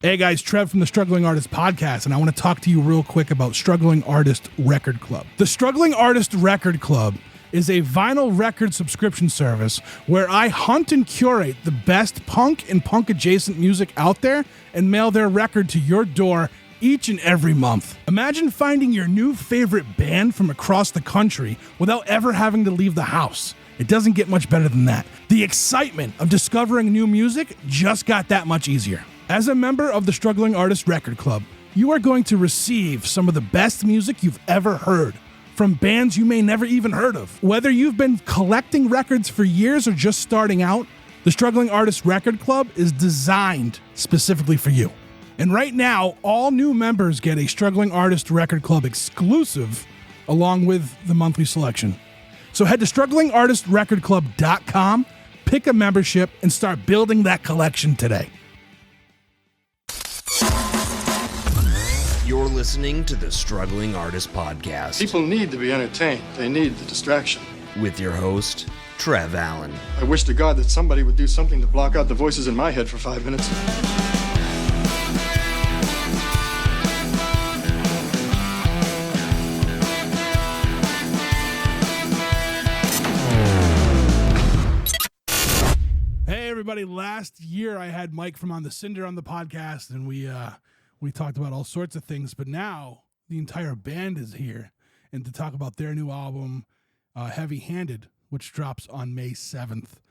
Hey guys, Trev from the Struggling Artist Podcast, and I want to talk to you real quick about Struggling Artist Record Club. The Struggling Artist Record Club is a vinyl record subscription service where I hunt and curate the best punk and punk-adjacent music out there and mail their record to your door each and every month. Imagine finding your new favorite band from across the country without ever having to leave the house. It doesn't get much better than that. The excitement of discovering new music just got that much easier. As a member of the Struggling Artist Record Club, you are going to receive some of the best music you've ever heard from bands you may never even heard of. Whether you've been collecting records for years or just starting out, the Struggling Artist Record Club is designed specifically for you. And right now, all new members get a Struggling Artist Record Club exclusive along with the monthly selection. So head to StrugglingArtistRecordClub.com, pick a membership, and start building that collection today. You're listening to the Struggling Artist Podcast. People need to be entertained. They need the distraction. With your host, Trev Allen. I wish to God that somebody would do something to block out the voices in my head for 5 minutes. Hey everybody, last year I had Mike from On the Cinder on the podcast, and we talked about all sorts of things, but now the entire band is here and to talk about their new album, Heavy Handed, which drops on May 7th.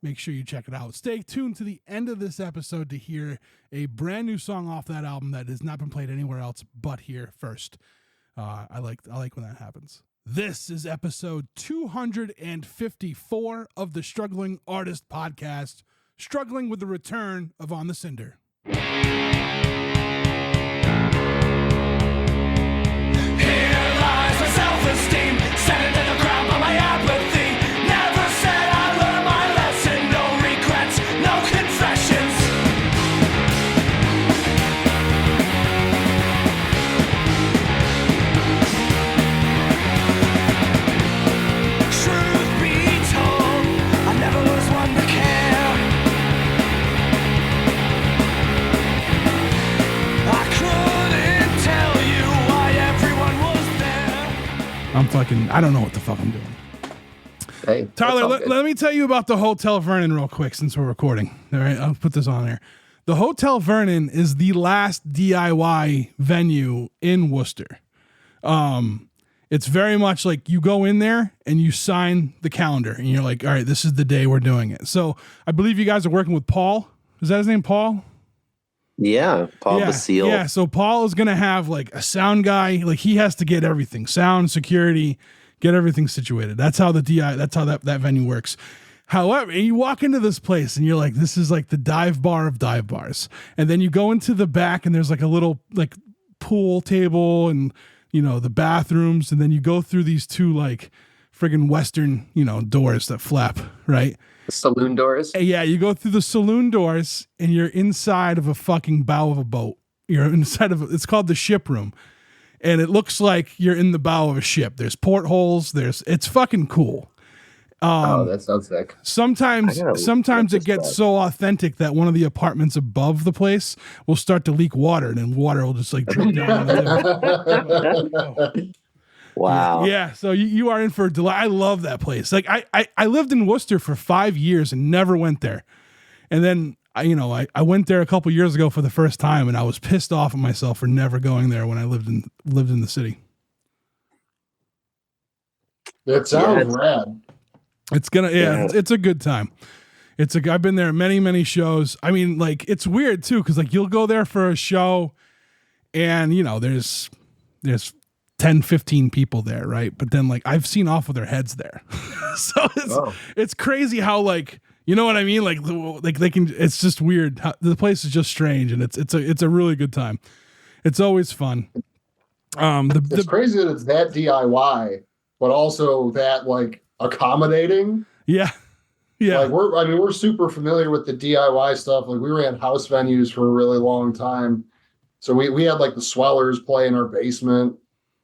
Make sure you check it out. Stay tuned to the end of this episode to hear a brand new song off that album that has not been played anywhere else but here first. I like when that happens. This is episode 254 of the Struggling Artist Podcast, struggling with the return of On the Cinder. Here lies my self-esteem, standing in the ground by my apathy. Never said I learned my lesson, no regrets, no confessions. Truth be told, I never was one to care. I don't know what the fuck I'm doing. Hey, Tyler, let me tell you about the Hotel Vernon real quick since we're recording. All right, I'll put this on there. The Hotel Vernon is the last DIY venue in Worcester. It's very much like you go in there and you sign the calendar and you're like, all right, this is the day we're doing it. So I believe you guys are working with Paul. Is that his name, Paul? Yeah, Paul Basile. Yeah, so Paul is going to have like a sound guy. Like he has to get everything, sound, security, get everything situated. That's how that venue works. However, you walk into this place and you're like, this is like the dive bar of dive bars. And then you go into the back and there's like a little like pool table and, you know, the bathrooms. And then you go through these two like friggin' Western, doors that flap, right? Saloon doors. Yeah, you go through the saloon doors and you're inside of a fucking bow of a boat. You're inside of it's called the ship room. And it looks like you're in the bow of a ship. There's portholes, it's fucking cool. That sounds sick. Sometimes it gets so authentic that one of the apartments above the place will start to leak water and then water will just like drip down. Wow. Yeah, so you are in for a delight. I love that place. Like I lived in Worcester for 5 years and never went there. And then I went there a couple years ago for the first time and I was pissed off at myself for never going there when I lived in the city. It sounds rad. It's it's a good time. I've been there many, many shows. I mean, like it's weird too, because like you'll go there for a show and there's 10, 15 people there, right? But then like I've seen off with their heads there. So it's crazy how like, you know what I mean? Like they can, it's just weird. How, the place is just strange and it's a really good time. It's always fun. It's crazy that it's that DIY, but also that like accommodating. Yeah. Yeah. Like we're super familiar with the DIY stuff. Like we ran house venues for a really long time. So we had like the Swellers play in our basement.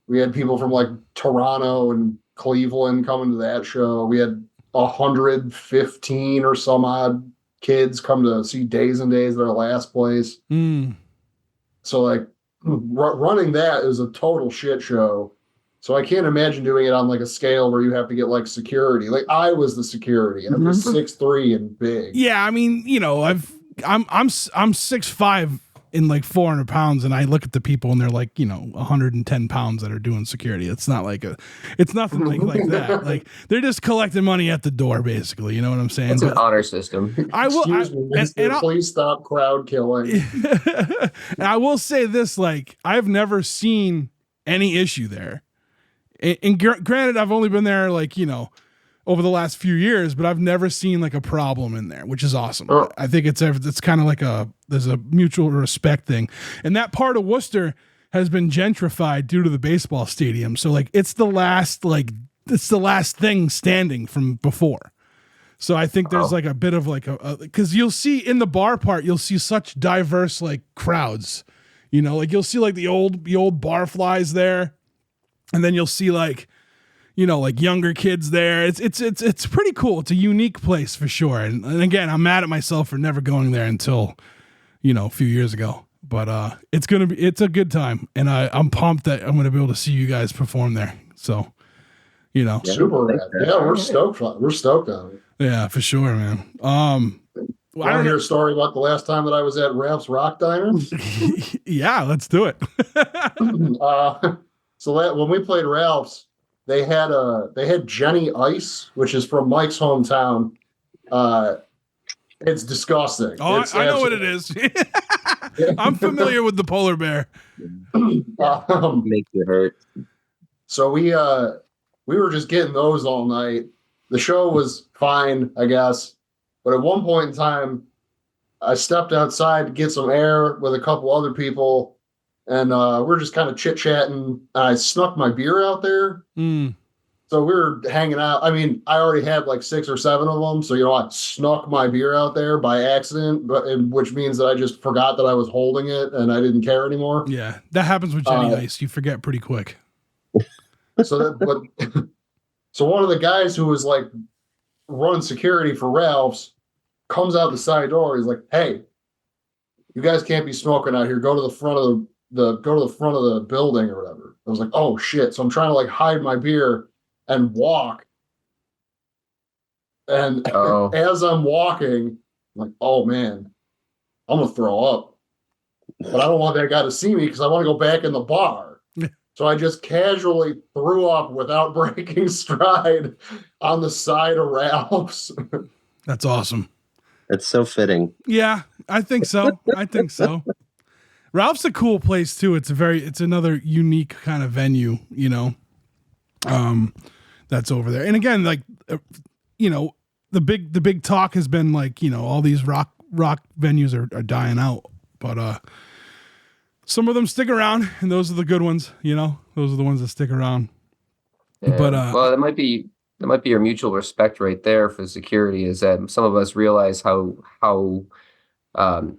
We had people from like Toronto and Cleveland coming to that show. We had 115 or some odd kids come to see Days and Days, their last place. So like running that is a total shit show. So I can't imagine doing it on like a scale where you have to get like security. Like I was the security and I was 6'3" and big. Yeah, I mean, you know, I'm 6'5" in like 400 pounds, and I look at the people and they're like, you know, 110 pounds that are doing security. It's not like it's nothing like that. Like they're just collecting money at the door, basically. You know what I'm saying? It's an honor system. I will. Excuse me, mister, please stop crowd killing. And I will say this: like I've never seen any issue there. And granted, I've only been there like, you know, over the last few years, but I've never seen like a problem in there, which is awesome. I think it's kind of like there's a mutual respect thing. And that part of Worcester has been gentrified due to the baseball stadium. So like it's the last thing standing from before. So I think there's like a bit of like because you'll see in the bar part, you'll see such diverse like crowds, you know, like you'll see like the old bar flies there. And then you'll see like, you know, like younger kids there. It's pretty cool. It's a unique place for sure. And again, I'm mad at myself for never going there until, you know, a few years ago. But it's a good time, and I'm pumped that I'm gonna be able to see you guys perform there. So, you know, super rad. Yeah, we're stoked. We're stoked on it. Yeah, for sure, man. I want to hear a story about the last time that I was at Ralph's Rock Diner. Yeah, let's do it. So when we played Ralph's, they had Jenny Ice, which is from Mike's hometown. It's disgusting. Oh, I know what it is. I'm familiar with the polar bear. Make you hurt. So we were just getting those all night. The show was fine, I guess. But at one point in time, I stepped outside to get some air with a couple other people. And we're just kind of chit-chatting. I snuck my beer out there. So we were hanging out. I mean, I already had like 6 or 7 of them. So, you know, I snuck my beer out there by accident, which means that I just forgot that I was holding it and I didn't care anymore. Yeah, that happens with Jenny Ice. You forget pretty quick. So one of the guys who was like running security for Ralph's comes out the side door. He's like, "Hey, you guys can't be smoking out here. Go to the front of the building or whatever." I was like, "Oh shit!" So I'm trying to like hide my beer and walk. And as I'm walking, I'm like, "Oh man, I'm gonna throw up," but I don't want that guy to see me because I want to go back in the bar. So I just casually threw up without breaking stride on the side of Ralph's. That's awesome. It's so fitting. Yeah, I think so. Ralph's a cool place too. It's another unique kind of venue, you know, that's over there. And again, like, you know, the big talk has been like, you know, all these rock venues are dying out, but some of them stick around, and those are the good ones. You know, those are the ones that stick around. Yeah. But well, that might be your mutual respect right there for security. Is that some of us realize how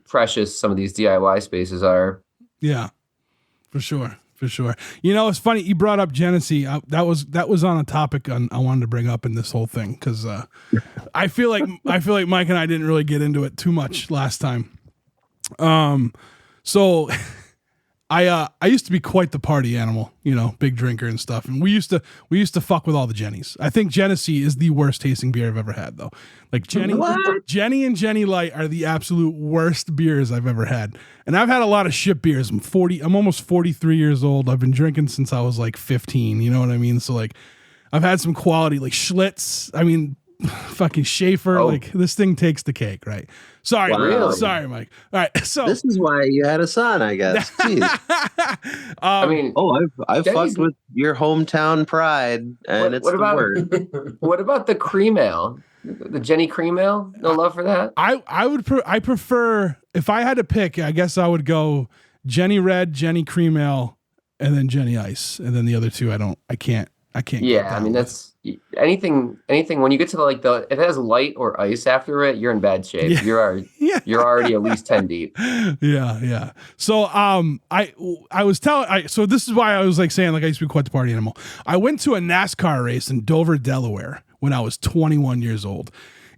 precious some of these DIY spaces are. Yeah, for sure. You know, it's funny you brought up Genesee. That was on a topic I wanted to bring up in this whole thing because I feel like Mike and I didn't really get into it too much last time. So I used to be quite the party animal, you know, big drinker and stuff. And we used to fuck with all the Jennies. I think Genesee is the worst tasting beer I've ever had, though. Like Jenny and Jenny Light are the absolute worst beers I've ever had. And I've had a lot of shit beers. I'm almost 43 years old. I've been drinking since I was like 15. You know what I mean? So like, I've had some quality, like Schlitz. I mean, fucking Schaefer. Like this thing takes the cake, right? Sorry, wow. Sorry, Mike. All right, so this is why you had a son, I guess. Jeez. I mean, I've fucked with your hometown pride, and it's the word. What about the cream ale? The Jenny cream ale? No love for that? I prefer, if I had to pick, I guess I would go Jenny Red, Jenny cream ale, and then Jenny Ice, and then the other two I can't. Yeah, I mean that's anything when you get to if it has light or ice after it, you're in bad shape. Yeah. You're already at least 10 deep. Yeah. So so this is why I was like saying, like, I used to be quite the party animal. I went to a NASCAR race in Dover, Delaware when I was 21 years old.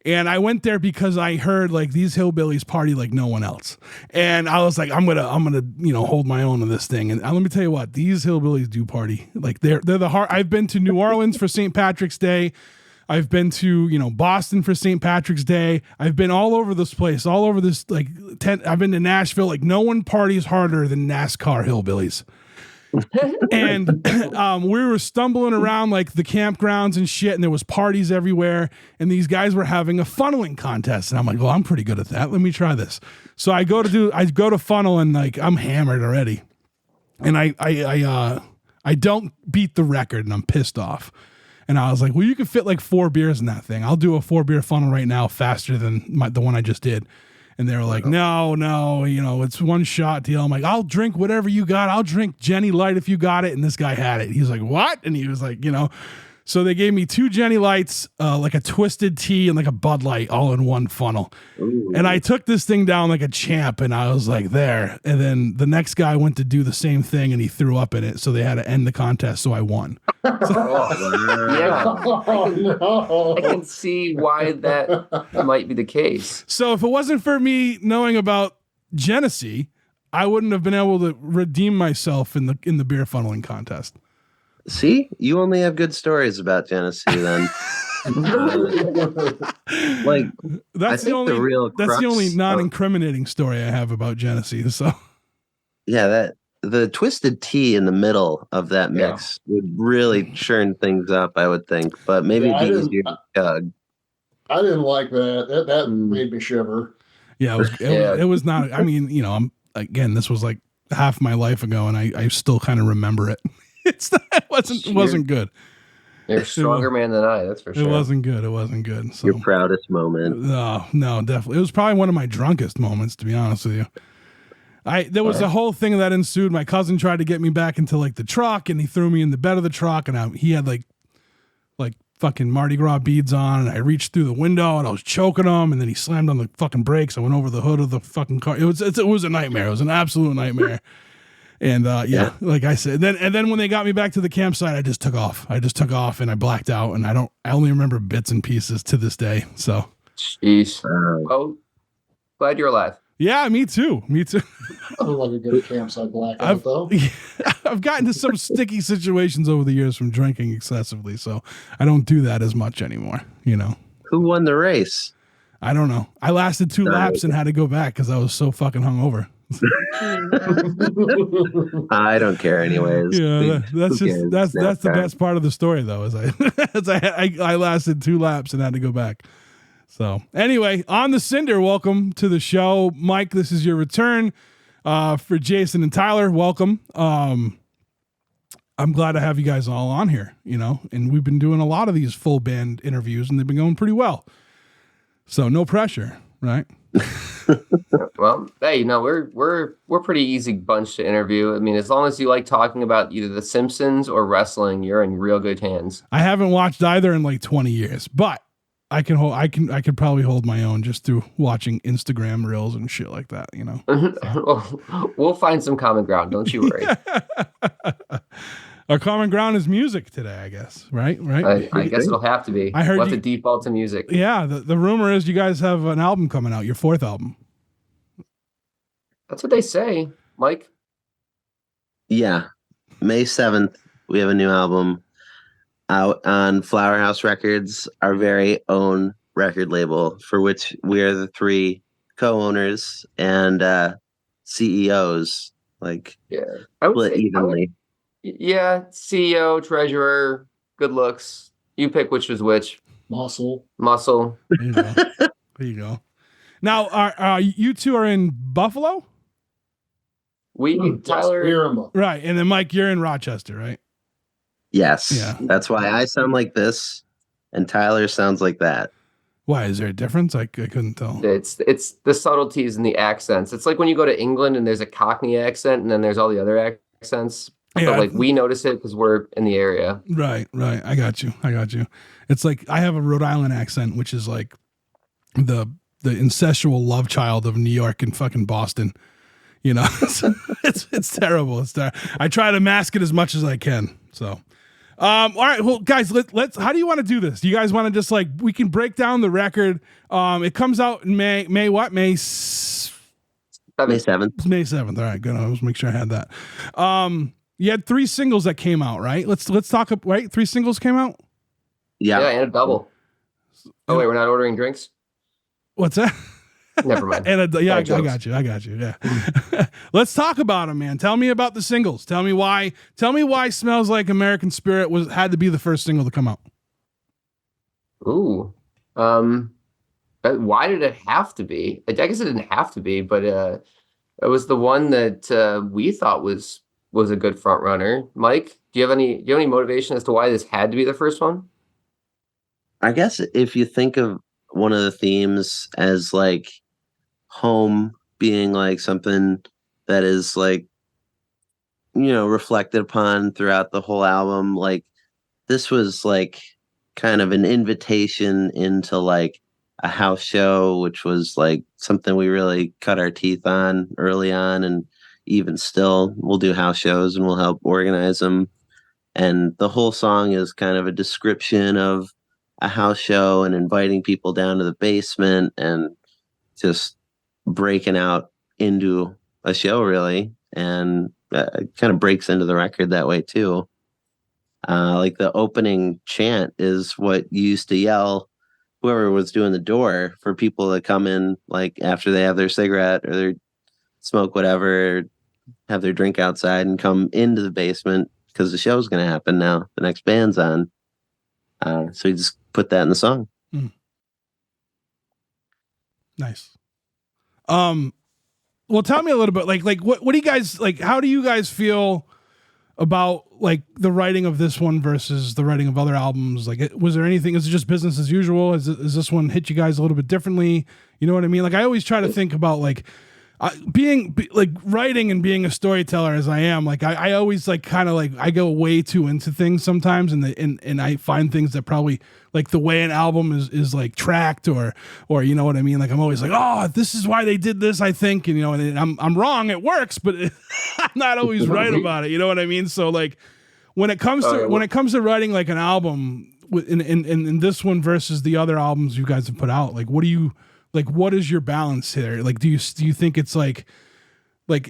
And I went there because I heard like these hillbillies party like no one else. And I was like, I'm gonna, hold my own in this thing. And let me tell you what, these hillbillies do party. Like they're the heart. I've been to New Orleans for St. Patrick's Day. I've been to, Boston for St. Patrick's Day. I've been all over this place, all over this I've been to Nashville. Like no one parties harder than NASCAR hillbillies. And we were stumbling around like the campgrounds and shit, and there was parties everywhere, and these guys were having a funneling contest, and I'm like, well, I'm pretty good at that, let me try this. So I go to funnel, and like I'm hammered already, and I don't beat the record, and I'm pissed off. And I was like, well, you can fit like 4 beers in that thing. I'll do a 4-beer funnel right now faster than the one I just did. And they were like, no, it's one shot deal. I'm like, I'll drink whatever you got. I'll drink Jenny Light if you got it. And this guy had it. He's like, what? And he was like, So they gave me 2 Jenny Lights, like a Twisted Tea, and like a Bud Light all in one funnel. Ooh. And I took this thing down like a champ, and I was like, there. And then the next guy went to do the same thing, and he threw up in it. So they had to end the contest, so I won. Yeah. I can see why that might be the case. So if it wasn't for me knowing about Genesee, I wouldn't have been able to redeem myself in the beer funneling contest. See, you only have good stories about Genesee then. Like that's the only non-incriminating story I have about Genesee. So yeah, that the Twisted Tea in the middle of that mix would really churn things up, I would think. But maybe it'd be easier to chug. I didn't like that. That made me shiver. Yeah, it was not. I mean, this was like half my life ago, and I still kind of remember it. It wasn't good. You're a stronger man than I, that's for sure. It wasn't good. So. Your proudest moment. No, definitely. It was probably one of my drunkest moments, to be honest with you. There was a whole thing that ensued. My cousin tried to get me back into like the truck, and he threw me in the bed of the truck, and he had like fucking Mardi Gras beads on, and I reached through the window and I was choking him, and then he slammed on the fucking brakes. I went over the hood of the fucking car. It was a nightmare. It was an absolute nightmare. And like I said, then when they got me back to the campsite, I just took off. And I blacked out, and I only remember bits and pieces to this day. So, jeez. Oh, glad you're alive. Yeah, me too. I don't like a good campsite blackout though. I've gotten to some sticky situations over the years from drinking excessively, so I don't do that as much anymore. Who won the race? I don't know. I lasted 2 laps and had to go back because I was so fucking hungover. I don't care anyways. Yeah, that's the best part of the story though, is I lasted 2 laps and had to go back. So anyway, on the Cinder, welcome to the show. Mike, this is your return. For Jason and Tyler, welcome. I'm glad to have you guys all on here, and we've been doing a lot of these full band interviews, and they've been going pretty well. So no pressure, right? Well, hey, we're pretty easy bunch to interview. I mean, as long as you like talking about either The Simpsons or wrestling, you're in real good hands. I haven't watched either in like 20 years, but I could probably hold my own just through watching Instagram reels and shit like that, Well, we'll find some common ground. Don't you worry. Our common ground is music today, I guess. Right? I guess it'll have to be. I heard the default to music. Yeah. The rumor is you guys have an album coming out, your 4th album. That's what they say, Mike. Yeah. May 7th, we have a new album out on Flower House Records, our very own record label, for which we are the 3 co-owners and CEOs. Split evenly. Yeah, CEO, treasurer, good looks. You pick which was which. Muscle. There you go. Now, you 2 are in Buffalo? Tyler. Right, and then Mike, you're in Rochester, right? Yes. Yeah. That's why I sound like this and Tyler sounds like that. Why? Is there a difference? I couldn't tell. It's the subtleties and the accents. It's like when you go to England and there's a Cockney accent and then there's all the other accents. Yeah. But we notice it because we're in the area. Right. I got you. It's like I have a Rhode Island accent, which is like the incestual love child of New York and fucking Boston. It's terrible. I try to mask it as much as I can. So, All right, well, guys, let's. How do you want to do this? Do you guys want to just like we can break down the record? It comes out in May what? May 7th. May 7th. All right, good. I'll just make sure I had that. You had 3 singles that came out, right? Let's talk. Right, 3 singles came out. Yeah, and a double. Oh wait, we're not ordering drinks. What's that? Never mind. I got you. Yeah. Let's talk about them, man. Tell me about the singles. Tell me why Smells Like American Spirit had to be the first single to come out. Ooh. Why did it have to be? I guess it didn't have to be, but it was the one that we thought was a good front runner. Mike, do you have any motivation as to why this had to be the first one? I guess if you think of one of the themes as like home being like something that is like, reflected upon throughout the whole album, like this was like kind of an invitation into like a house show, which was like something we really cut our teeth on early on. And even still, we'll do house shows and we'll help organize them. And the whole song is kind of a description of a house show and inviting people down to the basement and just breaking out into a show, really. And it kind of breaks into the record that way too. Like the opening chant is what you used to yell whoever was doing the door for people to come in, like after they have their cigarette or their smoke whatever, have their drink outside and come into the basement because the show's going to happen now. The next band's on. So you just put that in the song. Nice. Well, tell me a little bit, like what do you guys like? How do you guys feel about like the writing of this one versus the writing of other albums? Like, was there anything? Is it just business as usual? Is this one hit you guys a little bit differently? You know what I mean? Like, I always try to think about like like writing and being a storyteller as I am. Like, I always like kind of like I go way too into things sometimes, and I find things that probably like the way an album is like tracked or you know what I mean. Like, I'm always like, oh, this is why they did this, I think, and and I'm wrong. It works, but I'm not always right about it. You know what I mean? So like when it comes to writing like an album in this one versus the other albums you guys have put out, like what is your balance here? Like, do you think it's like,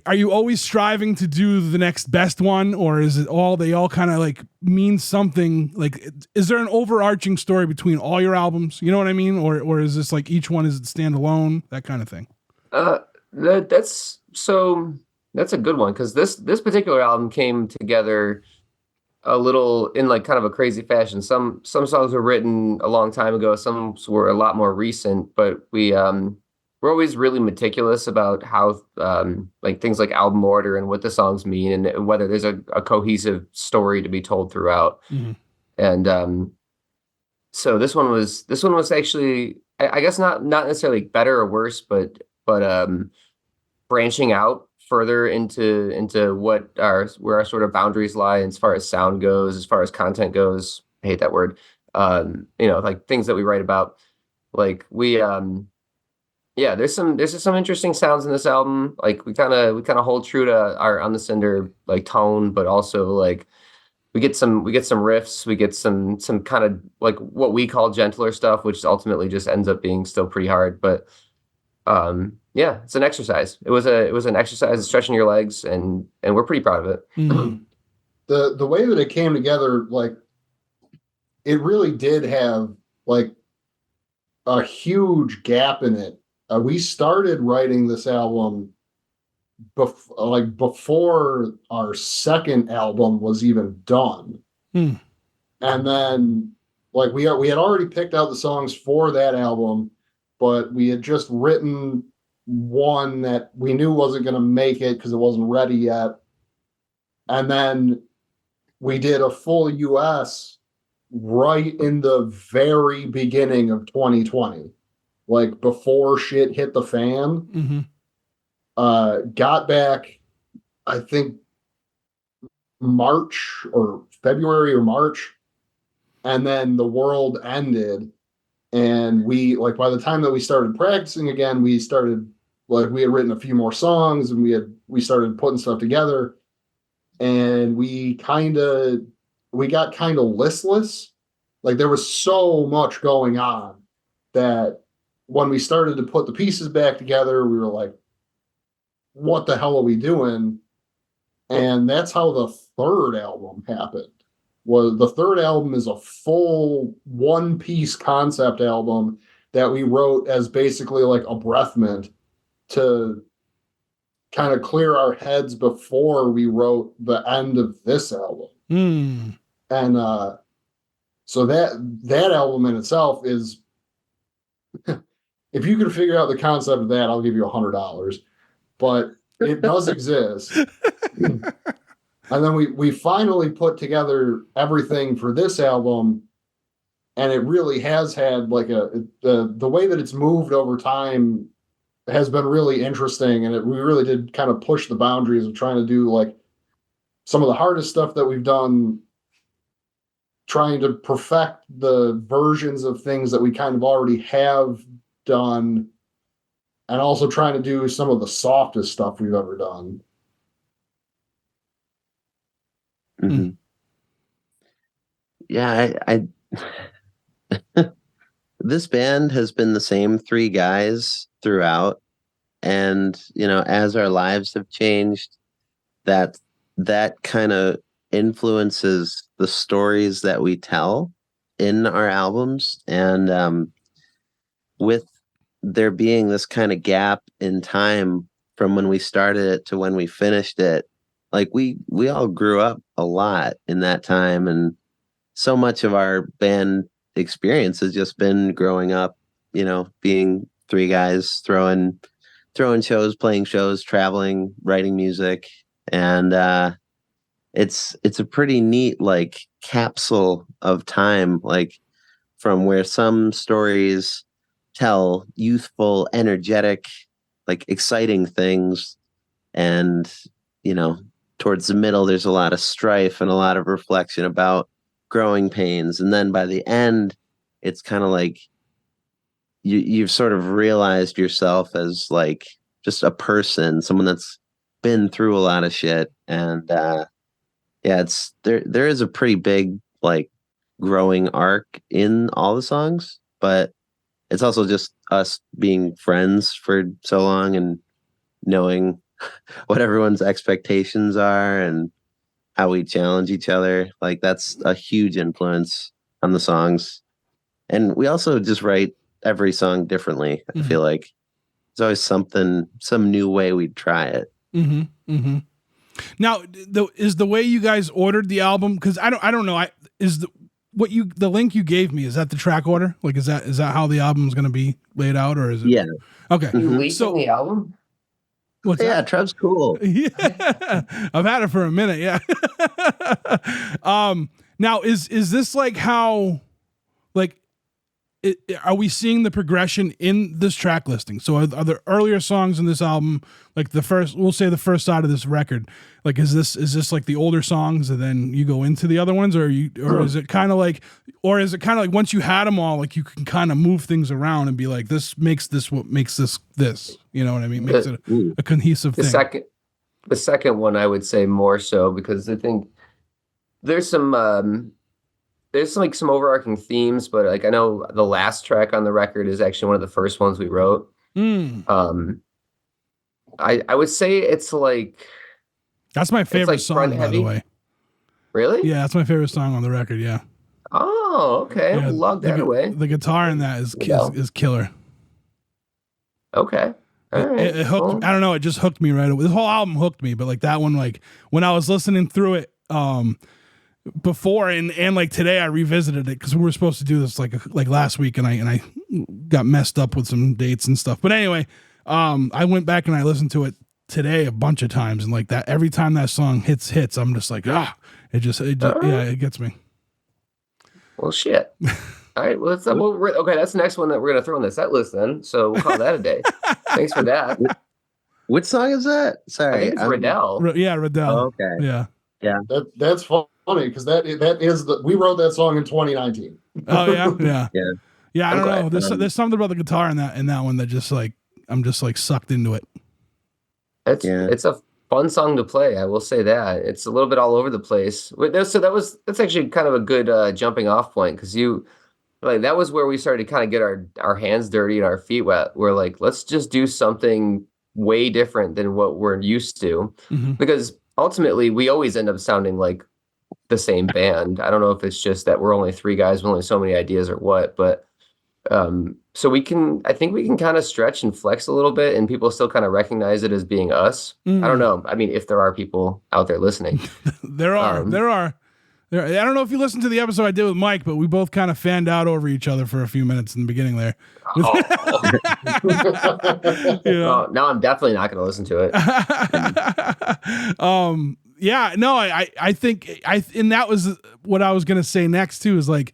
are you always striving to do the next best one, or is it they all kind of like mean something? Like, is there an overarching story between all your albums? You know what I mean? Or is this like each one is standalone, that kind of thing? That's a good one, because this particular album came together a little in like kind of a crazy fashion. Some songs were written a long time ago, some were a lot more recent, but we're always really meticulous about how like things like album order and what the songs mean and whether there's a cohesive story to be told throughout. Mm-hmm. And so this one was actually, I guess not necessarily better or worse, but branching out further into where our sort of boundaries lie as far as sound goes, as far as content goes. I hate that word. Like things that we write about. Like we there's some interesting sounds in this album. Like we kind of hold true to our On the Cinder like tone, but also like we get some riffs, we get some kind of like what we call gentler stuff, which ultimately just ends up being still pretty hard. But it's an exercise. It was an exercise of stretching your legs, and we're pretty proud of it. Mm-hmm. The way that it came together, like it really did have like a huge gap in it. We started writing this album before our second album was even done. And then like we had already picked out the songs for that album, but we had just written one that we knew wasn't going to make it because it wasn't ready yet. And then we did a full US right in the very beginning of 2020, like before shit hit the fan. Mm-hmm. Got back, I think March or February or March. And then the world ended. And we, like, by the time that we started practicing again, we had written a few more songs, and we started putting stuff together, and we kind of we got kind of listless. Like there was so much going on that when we started to put the pieces back together, we were like, what the hell are we doing? And that's how the third album happened. Was the third album is a full one-piece concept album that we wrote as basically like a breath mint to kind of clear our heads before we wrote the end of this album. And so that album in itself is, if you can figure out the concept of that, I'll give you $100. But it does exist. And then we finally put together everything for this album, and it really has had like the way that it's moved over time has been really interesting, and we really did kind of push the boundaries of trying to do like some of the hardest stuff that we've done, trying to perfect the versions of things that we kind of already have done, and also trying to do some of the softest stuff we've ever done. Mm-hmm. Yeah, I this band has been the same three guys throughout, and as our lives have changed, that kind of influences the stories that we tell in our albums. And with there being this kind of gap in time from when we started it to when we finished it, like we all grew up a lot in that time, and so much of our band experience has just been growing up, being three guys throwing shows, playing shows, traveling, writing music. And it's a pretty neat like capsule of time, like from where some stories tell youthful, energetic, like exciting things, and towards the middle there's a lot of strife and a lot of reflection about growing pains, and then by the end it's kind of like you've sort of realized yourself as like just a person, someone that's been through a lot of shit. And it's there is a pretty big like growing arc in all the songs, but it's also just us being friends for so long and knowing what everyone's expectations are and how we challenge each other. Like that's a huge influence on the songs. And we also just write every song differently. I feel like there's always some new way we'd try it. Now, is the way you guys ordered the album? Because I don't know. The link you gave me, is that the track order? Like, is that how the album is going to be laid out, or is it? Yeah. Okay. You leaking the album? What's Yeah, that? Trev's cool. Yeah, I've had it for a minute. Yeah. Now is this like how, like, are we seeing the progression in this track listing? So are there earlier songs in this album, like we'll say the first side of this record, like is this like the older songs and then you go into the other ones, or is it kind of like once you had them all, like you can kind of move things around and be like, this makes this what makes this, you know what I mean? Makes it a cohesive thing. The second one I would say more so, because I think there's some like some overarching themes, but like I know the last track on the record is actually one of the first ones we wrote. I would say it's like, that's my favorite like song, by the way. Really? Yeah, that's my favorite song on the record. Yeah. Oh, okay. Yeah, log that away. The guitar in that is killer. Okay. All right. It hooked. Cool. I don't know. It just hooked me right away. The whole album hooked me, but like that one, like when I was listening through it, before and like today I revisited it because we were supposed to do this like last week, and I got messed up with some dates and stuff. But anyway, I went back and I listened to it today a bunch of times, and like that every time that song hits, I'm just like, it gets me. Well, shit. All right, well, okay, that's the next one that we're gonna throw on the set list then. So we'll call that a day. Thanks for that. Which song is that? Sorry, I think it's Riddell. Riddell. Oh, okay. Yeah. That's funny because that is we wrote that song in 2019. Oh yeah. Yeah. I don't know. There's something about the guitar in that one that just like I'm just like sucked into it. It's fun song to play. I will say that it's a little bit all over the place. That's actually kind of a good jumping off point because that was where we started to kind of get our hands dirty and our feet wet. We're like, let's just do something way different than what we're used to, because ultimately we always end up sounding like the same band. I don't know if it's just that we're only three guys with only so many ideas or what, but so I think we can kind of stretch and flex a little bit and people still kind of recognize it as being us. I don't know. I mean, if there are people out there listening. There are. I don't know if you listened to the episode I did with Mike, but we both kind of fanned out over each other for a few minutes in the beginning there. Well, now I'm definitely not going to listen to it. Yeah, no, I think and that was what I was going to say next too, is like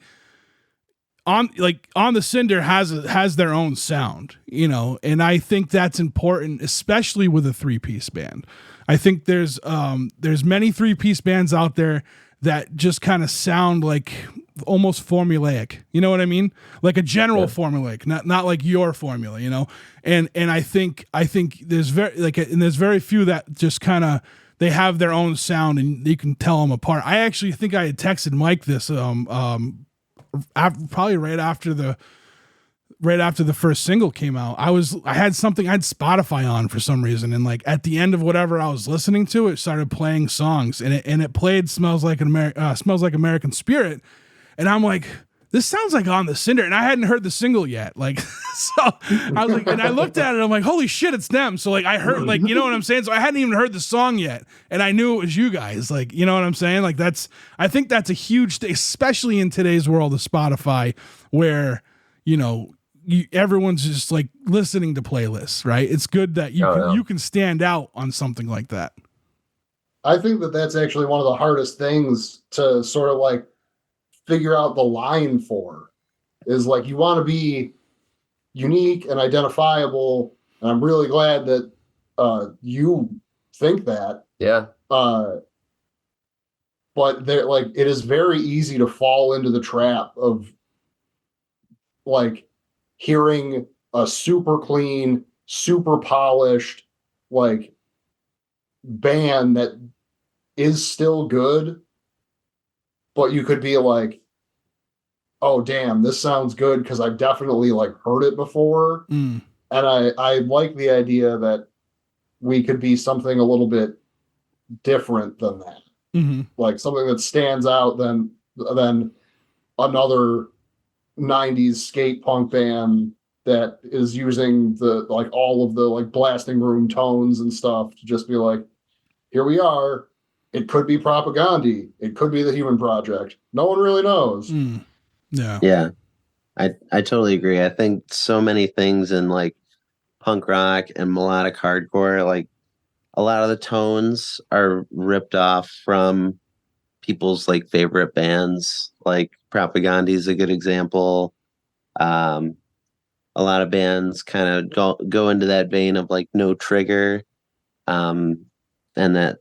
on the Cinder has their own sound, and I think that's important, especially with a 3-piece band. I think there's many 3-piece bands out there that just kind of sound like almost formulaic. You know what I mean? Like a general formulaic, not like your formula, And I think there's very few that just kind of, they have their own sound and you can tell them apart. I actually think I had texted Mike this probably right after the first single came out. I had Spotify on for some reason, and like at the end of whatever I was listening to, it started playing songs, and it played Smells Like American Spirit, and I'm like, this sounds like On the Cinder, and I hadn't heard the single yet. Like, so I was like, and I looked at it, I'm like, holy shit, it's them. So like I heard, like, you know what I'm saying? So I hadn't even heard the song yet, and I knew it was you guys. Like, you know what I'm saying? Like I think that's a huge thing, especially in today's world of Spotify, where everyone's just like listening to playlists, right? It's good that you can stand out on something like that. I think that's actually one of the hardest things to sort of like figure out the line for, is like, you want to be unique and identifiable. And I'm really glad that you think that. Yeah. But it is very easy to fall into the trap of like hearing a super clean, super polished, like band that is still good, but you could be like, oh damn, this sounds good because I've definitely like heard it before. And I like the idea that we could be something a little bit different than that. Like something that stands out than another 90s skate punk band that is using the like all of the like blasting room tones and stuff to just be like, here we are. It could be Propaganda. It could be the Human Project. No one really knows. Yeah. I totally agree. I think so many things in like punk rock and melodic hardcore, like a lot of the tones are ripped off from people's like favorite bands. Like Propaganda is a good example. A lot of bands kind of go into that vein of like No Trigger, and that,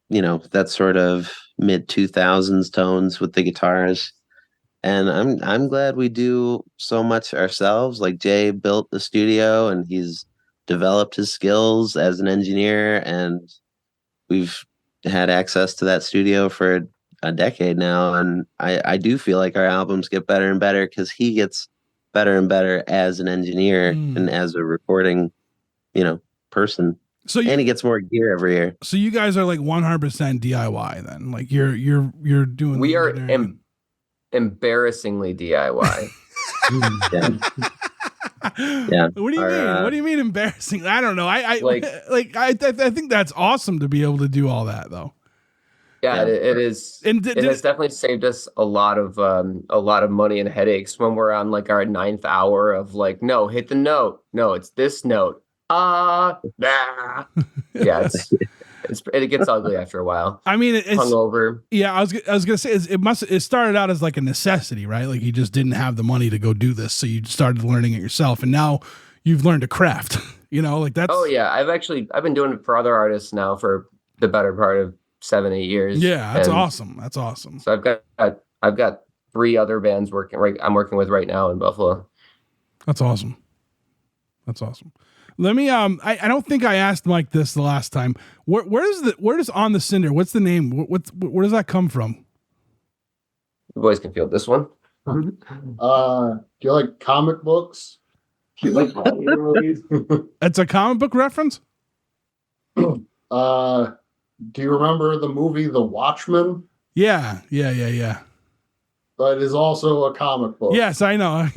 that sort of mid 2000s tones with the guitars. And I'm glad we do so much ourselves. Like Jay built the studio and he's developed his skills as an engineer, and we've had access to that studio for a decade now. And I do feel like our albums get better and better because he gets better and better as an engineer and as a recording, person. And he gets more gear every year. So you guys are like 100% DIY then. Like you're doing. We are embarrassingly DIY. Yeah. What do you mean? What do you mean embarrassing? I don't know. I think that's awesome to be able to do all that though. Yeah, it is. And it has definitely saved us a lot of money and headaches when we're on like our 9th hour of like, no, hit the note. No, it's this note. Nah. Yeah, it gets ugly after a while. I mean, it's hungover. Yeah, I was gonna say it started out as like a necessity, right? Like you just didn't have the money to go do this, so you started learning it yourself, and now you've learned to craft. Like that's. Oh yeah, I've been doing it for other artists now for the better part of 7-8 years. Yeah, that's awesome. That's awesome. So I've got 3 other bands I'm working with right now in Buffalo. That's awesome. That's awesome. Let me I don't think I asked Mike this the last time. Where does On the Cinder? What's the name? Where does that come from? The boys can field this one. Do you like comic books? Do you like holiday movies? It's a comic book reference? Do you remember the movie The Watchmen? Yeah. But it is also a comic book. Yes, I know.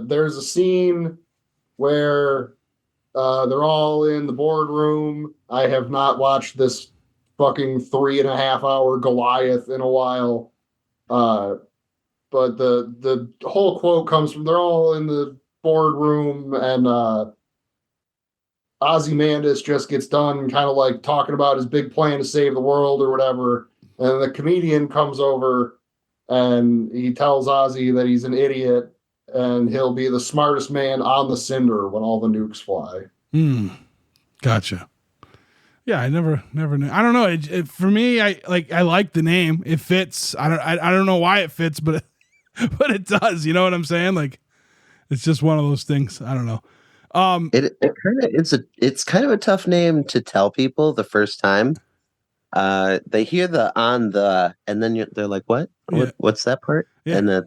There's a scene where they're all in the boardroom. I have not watched this fucking 3.5 hour Goliath in a while. But the whole quote comes from they're all in the boardroom and Ozymandias just gets done kind of like talking about his big plan to save the world or whatever. And the comedian comes over and he tells Ozzy that he's an idiot and he'll be the smartest man on the Cinder when all the nukes fly. Gotcha. Yeah, I never knew. I don't know. For me, I like the name. It fits. I don't know why it fits, but it does. You know what I'm saying? Like, it's just one of those things. I don't know. It's kind of a tough name to tell people the first time. They hear the on the, and then they're like, "What? Yeah. What's that part?" Yeah. And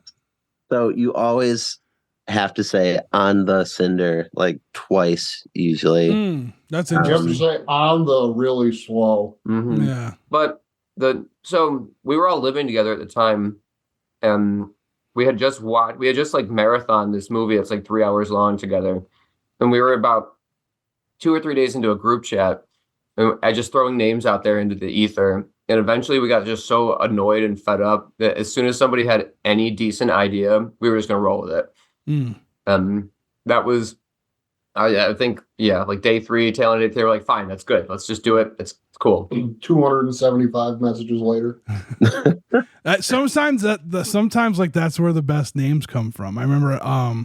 so you always have to say "on the Cinder" like twice usually. That's You have interesting. to say on the really slow. Mm-hmm. Yeah. But so we were all living together at the time, and we had just like marathon this movie that's like 3 hours long together, and we were about 2 or 3 days into a group chat, and I just throwing names out there into the ether, and eventually we got just so annoyed and fed up that as soon as somebody had any decent idea, we were just gonna roll with it. That was. I think, like day 3, tail end of day 3, they were like, fine, that's good. Let's just do it. It's cool. 275 messages later. Sometimes like that's where the best names come from. I remember I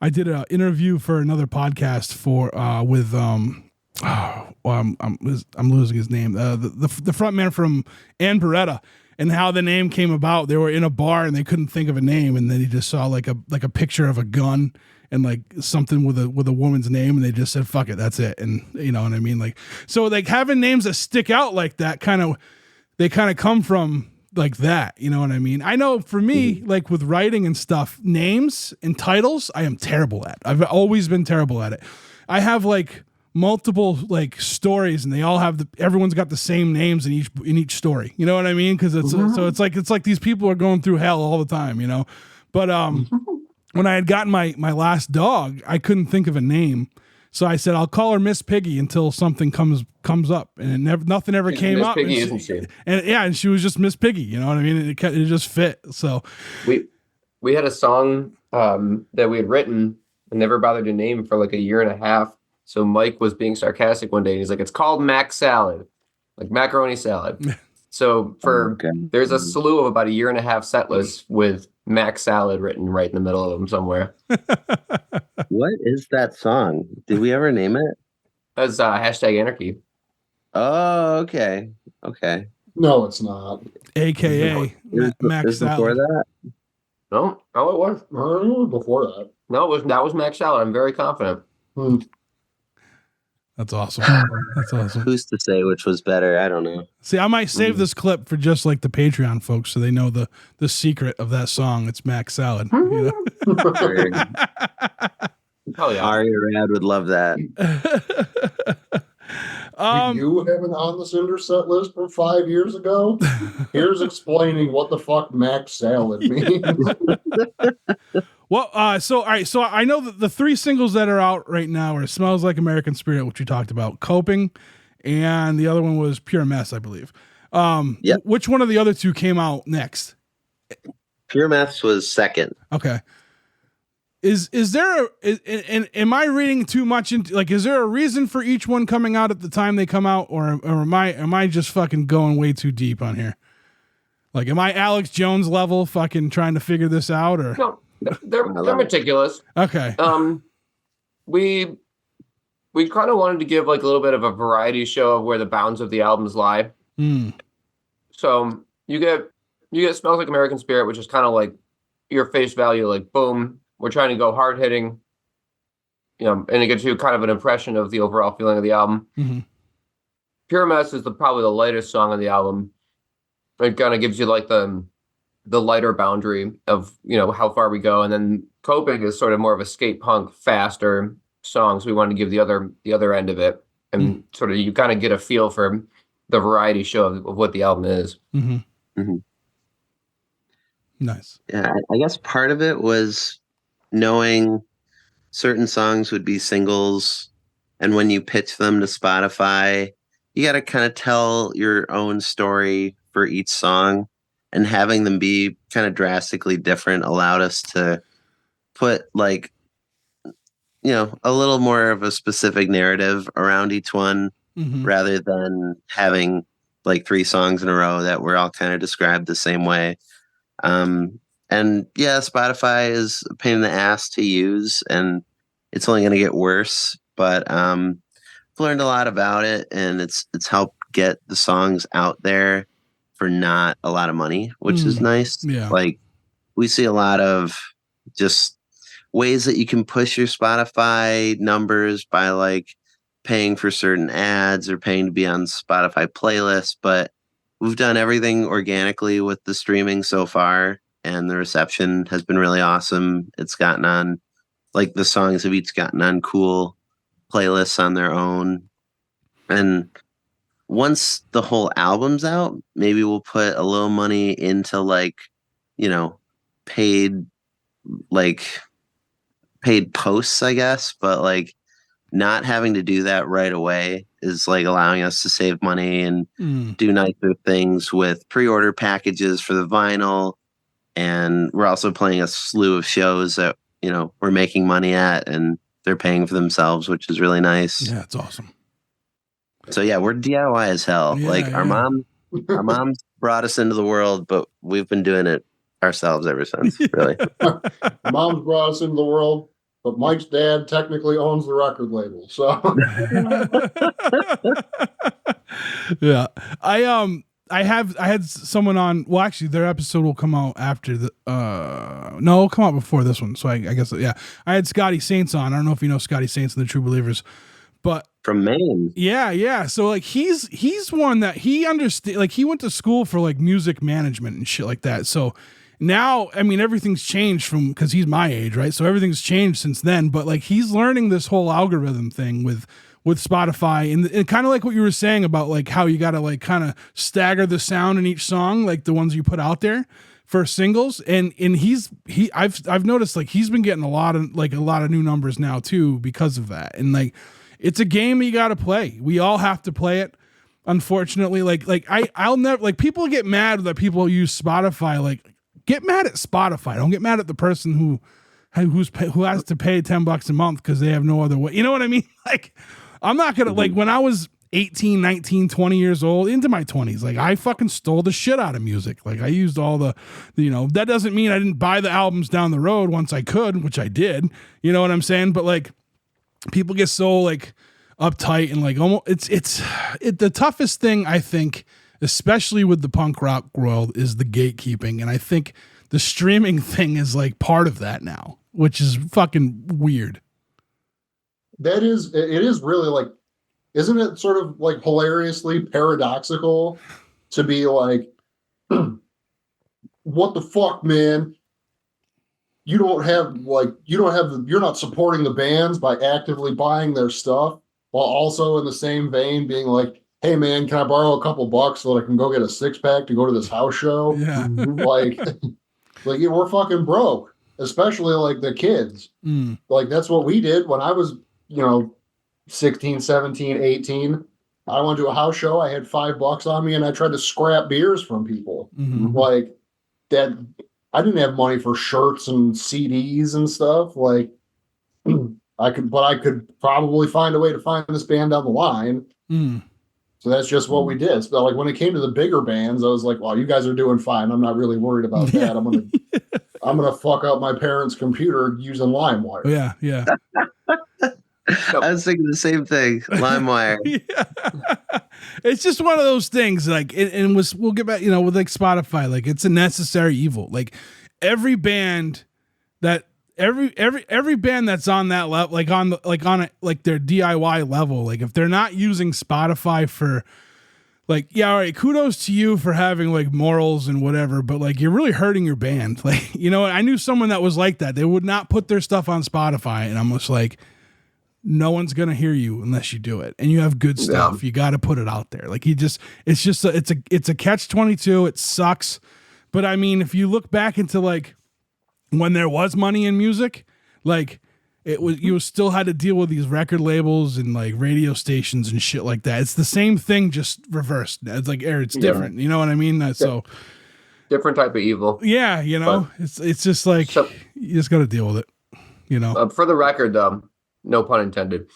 did an interview for another podcast with I'm losing his name. The front man from Ann Beretta, and how the name came about. They were in a bar and they couldn't think of a name, and then he just saw like a picture of a gun and like something with a woman's name, and they just said, fuck it, that's it. And you know what I mean? Like, so like having names that stick out like that they kind of come from like that. You know what I mean? I know for me, like with writing and stuff, names and titles, I am terrible at. I've always been terrible at it. I have like multiple like stories, and they all have everyone's got the same names in each story. You know what I mean? Because so it's like these people are going through hell all the time, you know. But when I had gotten my last dog, I couldn't think of a name, so I said I'll call her Miss Piggy until something comes up, and nothing ever came up. Piggy, isn't she? And she was just Miss Piggy. You know what I mean? It just fit. So we had a song that we had written and never bothered to name for like a year and a half. So Mike was being sarcastic one day, and he's like, "It's called Mac Salad, like macaroni salad." So there's a slew of about a year and a half set lists with Mac Salad written right in the middle of them somewhere. What is that song? Did we ever name it? That's hashtag anarchy. Oh, okay. No, it's not. AKA Mac Salad. Before that? No, it was. Before that. No, that was Mac Salad. I'm very confident. That's awesome. That's awesome. Who's to say which was better? I don't know. See, I might save this clip for just like the Patreon folks, so they know the secret of that song. It's Mac Salad. You know? Oh yeah, Aria Rad would love that. You have an On the Cinder set list from 5 years ago? Here's explaining what the fuck Mac Salad means. Well, so all right, so I know that the 3 singles that are out right now are "Smells Like American Spirit," which we talked about, "Coping," and the other one was "Pure Mess," I believe. Yep. Which one of the other 2 came out next? Pure Meths was second. Okay. Is there am I reading too much into, like, is there a reason for each one coming out at the time they come out, or am I just fucking going way too deep on here? Like, am I Alex Jones level fucking trying to figure this out, or no, they're meticulous. Okay. We kind of wanted to give like a little bit of a variety show of where the bounds of the albums lie. So you get "Smells Like American Spirit," which is kind of like your face value, like boom, we're trying to go hard hitting. and it gives you kind of an impression of the overall feeling of the album. Mm-hmm. Pure Mess is probably the lightest song on the album. It kind of gives you like the lighter boundary of, how far we go. And then Coping is sort of more of a skate punk, faster songs. We wanted to give the other end of it. And sort of, you kind of get a feel for the variety show of what the album is. Mm-hmm. Mm-hmm. Nice. Yeah, I guess part of it was knowing certain songs would be singles, and when you pitch them to Spotify, you got to kind of tell your own story for each song, and having them be kind of drastically different allowed us to put like, a little more of a specific narrative around each one, rather than having like 3 songs in a row that were all kind of described the same way. And yeah, Spotify is a pain in the ass to use, and it's only going to get worse, but I've learned a lot about it, and it's helped get the songs out there for not a lot of money, which is nice. Yeah. Like, we see a lot of just ways that you can push your Spotify numbers by like paying for certain ads or paying to be on Spotify playlists, but we've done everything organically with the streaming so far, and the reception has been really awesome. It's gotten on, like, the songs have each gotten on cool playlists on their own. And once the whole album's out, maybe we'll put a little money into like, paid posts, I guess, but like not having to do that right away is like allowing us to save money and do nicer things with pre-order packages for the vinyl. And we're also playing a slew of shows that, we're making money at, and they're paying for themselves, which is really nice. Yeah, it's awesome. So yeah, we're DIY as hell. Yeah, like our mom brought us into the world, but we've been doing it ourselves ever since, really. Mom's brought us into the world, but Mike's dad technically owns the record label. So yeah. I had someone on, well, actually their episode will come out after it'll come out before this one. So I guess, yeah, I had Scotty Saints on. I don't know if you know Scotty Saints and the True Believers, but from Maine. Yeah. So like he's one that he understand, like he went to school for like music management and shit like that. So now, I mean, everything's changed cause he's my age, right? So everything's changed since then, but like he's learning this whole algorithm thing with Spotify and kind of like what you were saying about like how you got to like kind of stagger the sound in each song, like the ones you put out there for singles. And I've noticed like he's been getting a lot of new numbers now too, because of that. And like, it's a game you got to play. We all have to play it. Unfortunately, I'll never, like, people get mad that people use Spotify. Like, get mad at Spotify. Don't get mad at the person who has to pay $10 a month because they have no other way. You know what I mean? Like, I'm not going to, like, when I was 18, 19, 20 years old, into my 20s, like, I fucking stole the shit out of music. Like, I used all the, that doesn't mean I didn't buy the albums down the road once I could, which I did. You know what I'm saying? But, like, people get so, like, uptight and, like, almost, it's the toughest thing, I think, especially with the punk rock world, is the gatekeeping. And I think the streaming thing is, like, part of that now, which is fucking weird. it is really, like, isn't it sort of like hilariously paradoxical to be like, what the fuck, man? You're not supporting the bands by actively buying their stuff, while also in the same vein being like, hey man, can I borrow a couple bucks so that I can go get a 6-pack to go to this house show? Yeah. like we're fucking broke, especially like the kids. Like, that's what we did when I was, 16, 17, 18. I went to a house show. I had $5 on me, and I tried to scrap beers from people. Like, that, I didn't have money for shirts and CDs and stuff. Like, I could probably find a way to find this band down the line. So that's just what we did. So, like, when it came to the bigger bands, I was like, well, you guys are doing fine. I'm not really worried about that. I'm gonna fuck up my parents' computer using LimeWire. Yeah. I was thinking the same thing. LimeWire. Yeah. It's just one of those things. Like, we'll get back, with like Spotify. Like, it's a necessary evil. Like, every band that every band that's on that level, like on their DIY level, like if they're not using Spotify for, like, yeah, all right, kudos to you for having like morals and whatever, but like you're really hurting your band. Like, you know, I knew someone that was like that. They would not put their stuff on Spotify, and I'm just like, no one's gonna hear you unless you do it, and you have good stuff. You got to put it out there. Like it's a catch-22. It sucks, but I mean, if you look back into like when there was money in music, like it was, you still had to deal with these record labels and like radio stations and shit like that. It's the same thing, just reversed. It's like it's different. You know what I mean? So different type of evil. Yeah, you know, but it's just like you just got to deal with it. You know. For the record, though, no pun intended.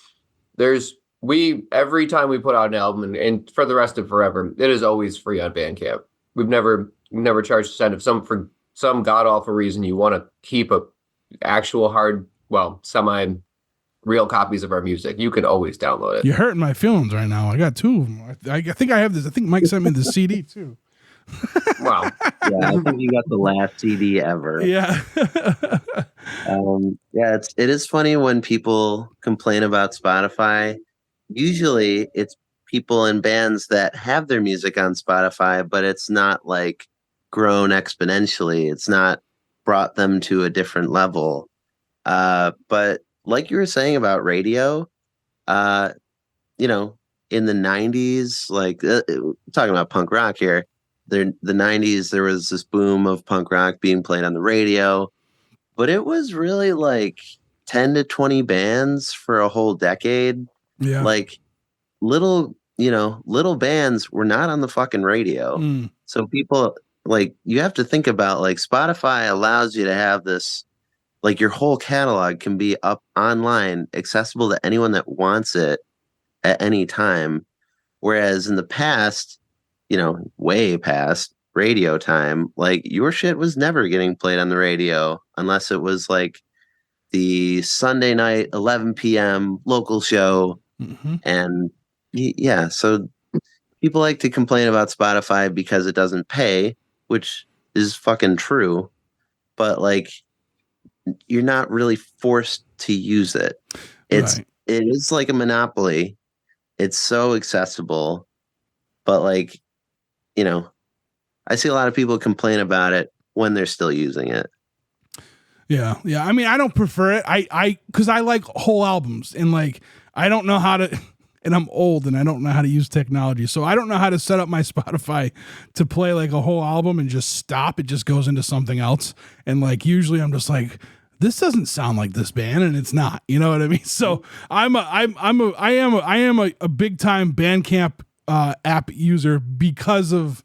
Every time we put out an album, and for the rest of forever, it is always free on Bandcamp. We've never charged a cent. If for some god awful reason you want to keep a actual hard, semi real copies of our music, you can always download it. You're hurting my feelings right now. I got two of them. I think I have this. I think Mike sent me the CD too. Wow. Yeah, I think you got the last CD ever. Yeah. It is funny when people complain about Spotify. Usually it's people in bands that have their music on Spotify, but it's not like grown exponentially. It's not brought them to a different level. But like you were saying about radio, you know, in the 90s, like talking about punk rock here, the 90s, there was this boom of punk rock being played on the radio, but it was really like 10 to 20 bands for a whole decade. Yeah. Like little bands were not on the fucking radio. So people, like, you have to think about, like, Spotify allows you to have this, like, your whole catalog can be up online, accessible to anyone that wants it at any time. Whereas in the past, you know, way past radio time, like, your shit was never getting played on the radio unless it was like the Sunday night 11 p.m. local show. And yeah, so people like to complain about Spotify because it doesn't pay, which is fucking true, but like, you're not really forced to use it. It is like a monopoly. It's so accessible, but like, you know, I see a lot of people complain about it when they're still using it. Yeah. I mean, I don't prefer it. Because I like whole albums, and like, I don't know how to, and I'm old and I don't know how to use technology. So I don't know how to set up my Spotify to play like a whole album and just stop. It just goes into something else. And like, usually I'm just like, this doesn't sound like this band, and it's not, you know what I mean? So I am a big time Bandcamp app user because of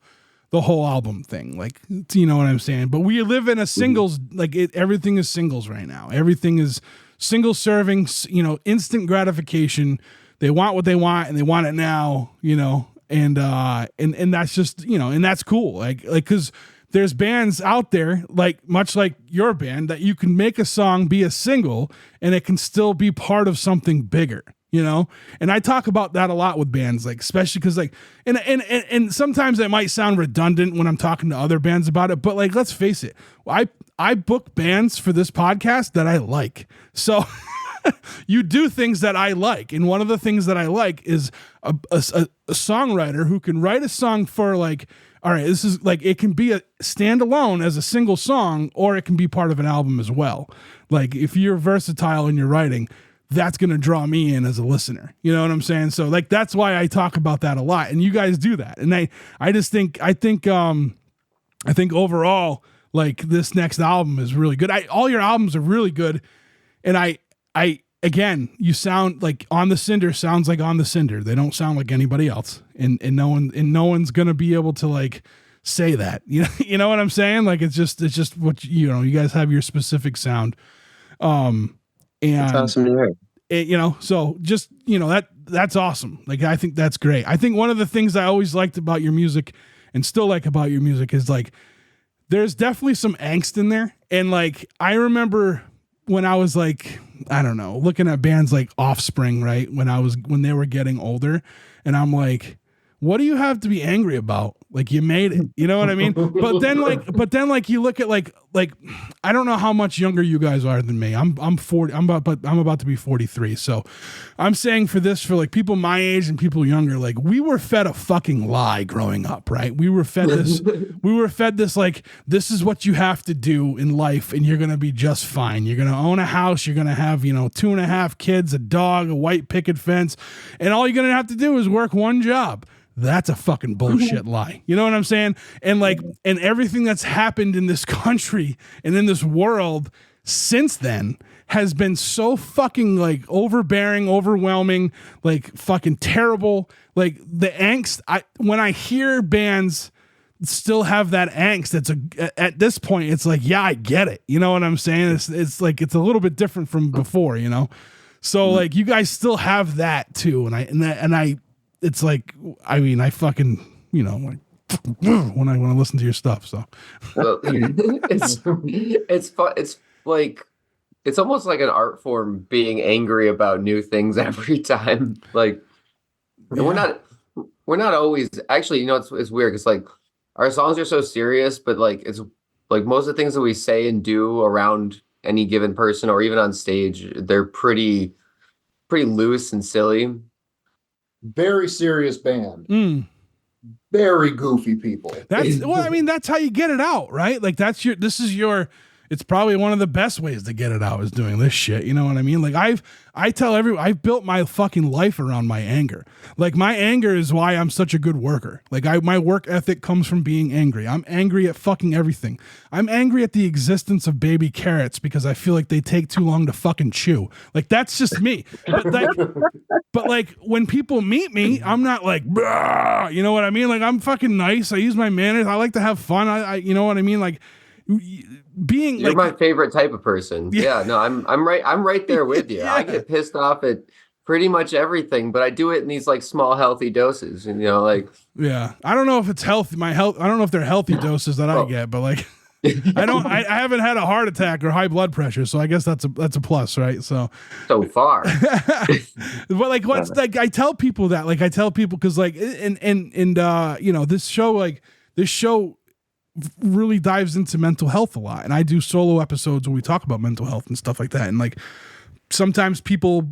the whole album thing. Like, you know what I'm saying? But we live in a singles, like everything is singles right now. Everything is single serving, you know, instant gratification. They want what they want, and they want it now, you know, and that's just, you know, and that's cool. Like, cause there's bands out there, like much like your band, that you can make a song be a single and it can still be part of something bigger, you know? And I talk about that a lot with bands, like, especially cause like, and sometimes it might sound redundant when I'm talking to other bands about it, but like, let's face it. I book bands for this podcast that I like. So you do things that I like. And one of the things that I like is a songwriter who can write a song for like, all right, this is like, it can be a standalone as a single song, or it can be part of an album as well. Like, if you're versatile in your writing, that's going to draw me in as a listener. You know what I'm saying? So like, that's why I talk about that a lot, and you guys do that. And I think overall, like, this next album is really good. All your albums are really good. And I again, you sound like On the Cinder sounds like On the Cinder. They don't sound like anybody else. And no one's going to be able to like say that, you know what I'm saying? Like, it's just what, you know, you guys have your specific sound. And it's awesome to hear. You know, so just, you know, that's awesome. Like, I think that's great. I think one of the things I always liked about your music and still like about your music is like, there's definitely some angst in there. And like, I remember when I was like, I don't know, looking at bands like Offspring, right? When they were getting older, and I'm like, what do you have to be angry about? Like you made it, you know what I mean? But then like you look at like I don't know how much younger you guys are than me. I'm 40. I'm about to be 43. So I'm saying for like people my age and people younger, like we were fed a fucking lie growing up, right? We were fed this like this is what you have to do in life, and you're gonna be just fine. You're gonna own a house. You're gonna have 2.5 kids, a dog, a white picket fence, and all you're gonna have to do is work one job. That's a fucking bullshit lie. You know what I'm saying? And and everything that's happened in this country and in this world since then has been so fucking like overbearing, overwhelming, like fucking terrible. Like the angst, when I hear bands still have that angst, at this point, it's like, yeah, I get it. You know what I'm saying? It's like, it's a little bit different from before, So like you guys still have that too. And I, it's like, I mean, I fucking, like when I listen to your stuff. So well, it's fun. It's like, it's almost like an art form being angry about new things every time. Like, and we're not always actually, it's weird. Cause like our songs are so serious, but like, it's like most of the things that we say and do around any given person or even on stage, they're pretty loose and silly. Very serious band. Very goofy people. That's how you get it out, right? Like it's probably one of the best ways to get it out is doing this shit. You know what I mean? Like I tell everyone, I've built my fucking life around my anger. Like my anger is why I'm such a good worker. Like my work ethic comes from being angry. I'm angry at fucking everything. I'm angry at the existence of baby carrots because I feel like they take too long to fucking chew. Like that's just me. But like when people meet me, I'm not like, you know what I mean? Like I'm fucking nice. I use my manners. I like to have fun. I you know what I mean? Like being you're like my favorite type of person. Yeah, no, I'm right there with you. Yeah. I get pissed off at pretty much everything, but I do it in these like small healthy doses, and like yeah. I don't know if it's healthy. I don't know if they're healthy doses that I get, but like I haven't had a heart attack or high blood pressure, so I guess that's a plus, right? So far. But like what's like I tell people because like and this show really dives into mental health a lot, and I do solo episodes where we talk about mental health and stuff like that, and like sometimes people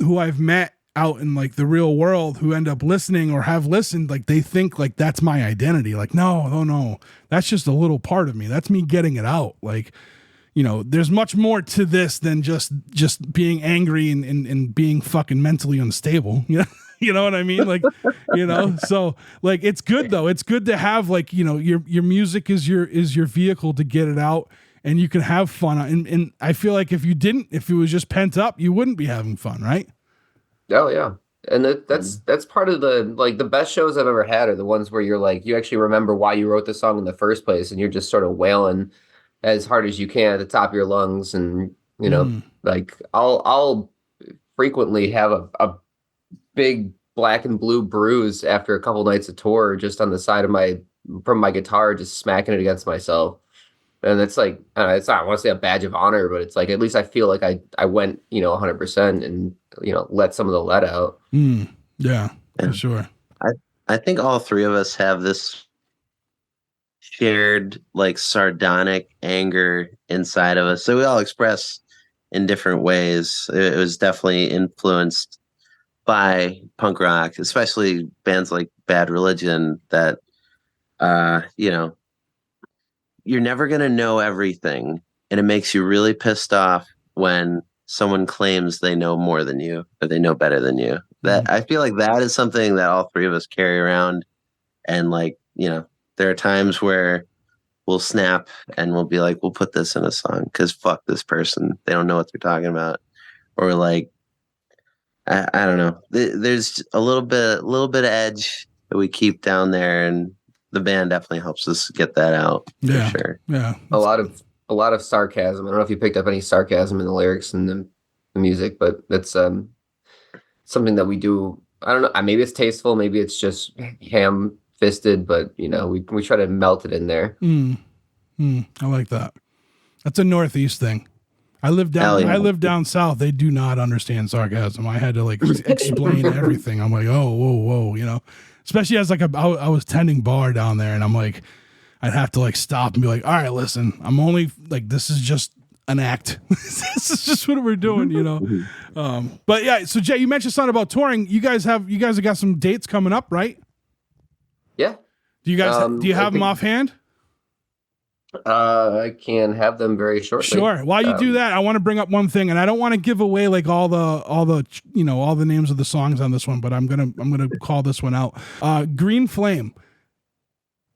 who I've met out in like the real world who end up listening or have listened, like they think like that's my identity. Like no, that's just a little part of me. That's me getting it out. Like there's much more to this than just being angry and being fucking mentally unstable. You know what I mean? Like, so like, it's good though. It's good to have like, your music is your vehicle to get it out, and you can have fun. And I feel like if it was just pent up, you wouldn't be having fun. Right. Oh yeah. And that's part of the best shows I've ever had are the ones where you're like, you actually remember why you wrote the song in the first place, and you're just sort of wailing as hard as you can at the top of your lungs. And, like I'll frequently have a big black and blue bruise after a couple nights of tour just on the side of from my guitar, just smacking it against myself. And it's like, it's not, I want to say a badge of honor, but it's like, at least I feel like I went, 100% and, let some of the lead out. Yeah, for sure. I think all three of us have this shared like sardonic anger inside of us. So we all express in different ways. It was definitely influenced by punk rock, especially bands like Bad Religion that, you're never going to know everything. And it makes you really pissed off when someone claims they know more than you or they know better than you. That I feel like that is something that all three of us carry around. And like, there are times where we'll snap and we'll be like, we'll put this in a song because fuck this person. They don't know what they're talking about. Or like, I don't know. There's a little bit of edge that we keep down there, and the band definitely helps us get that out. Yeah, for sure. Yeah, a lot of sarcasm. I don't know if you picked up any sarcasm in the lyrics and the music, but that's something that we do. I don't know. Maybe it's tasteful. Maybe it's just ham-fisted, but we try to melt it in there. I like that. That's a Northeast thing. I live down south. They do not understand sarcasm. I had to like explain everything. I'm like, oh, whoa, especially as like I was tending bar down there, and I'm like, I'd have to like stop and be like, all right, listen, I'm only like, this is just an act. This is just what we're doing, you know? But yeah, so Jay, you mentioned something about touring. You guys have got some dates coming up, right? Yeah. Do you guys, do you have them offhand? I can have them very shortly. Sure. While you do that, I want to bring up one thing, and I don't want to give away like all the you know, all the names of the songs on this one, but I'm gonna call this one out. Green Flame.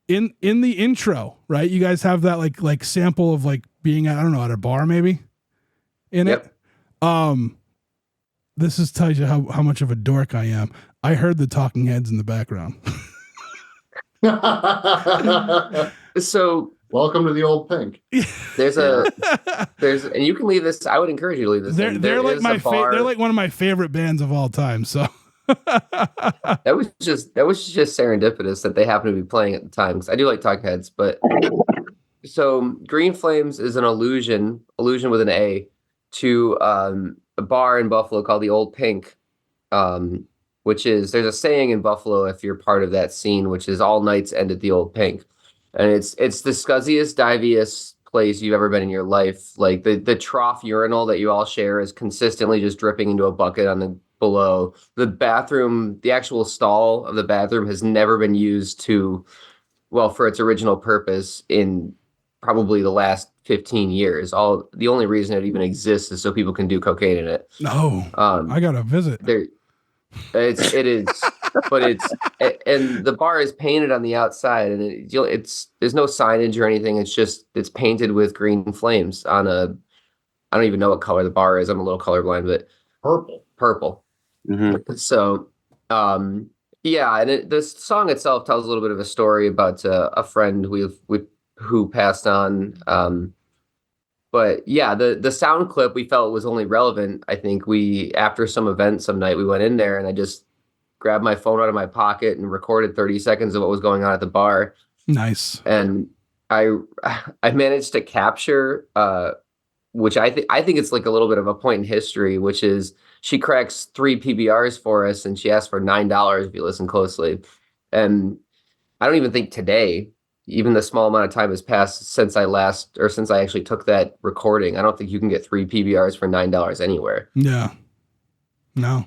In the intro, right? You guys have that like sample of like being at, I don't know, at a bar maybe in it. This is tells you how much of a dork I am. I heard the Talking Heads in the background. So welcome to the old pink. there's and you can leave this. I would encourage you to leave this. They're like they're like one of my favorite bands of all time. So that was just serendipitous that they happen to be playing at the time, because I do like Talking Heads. But so Green Flames is an allusion with an A, to a bar in Buffalo called the Old Pink, which is, there's a saying in Buffalo, if you're part of that scene, which is all nights end at the Old Pink, and it's the scuzziest, diviest place you've ever been in your life. Like the trough urinal that you all share is consistently just dripping into a bucket on the below. The bathroom, the actual stall of the bathroom has never been used for its original purpose in probably the last 15 years. The only reason it even exists is so people can do cocaine in it. No, I gotta visit. It is, but and the bar is painted on the outside, and there's no signage or anything. It's painted with green flames on I don't even know what color the bar is. I'm a little colorblind, but purple. Mm-hmm. So, yeah, and the song itself tells a little bit of a story about a friend who passed on. But yeah, the sound clip we felt was only relevant. I think after some event some night, we went in there and I just grabbed my phone out of my pocket and recorded 30 seconds of what was going on at the bar. Nice. And I managed to capture, which I think it's like a little bit of a point in history, which is she cracks 3 PBRs for us and she asked for $9 if you listen closely. And I don't even think today, even the small amount of time has passed since I actually took that recording, I don't think you can get 3 PBRs for $9 anywhere. Yeah. No.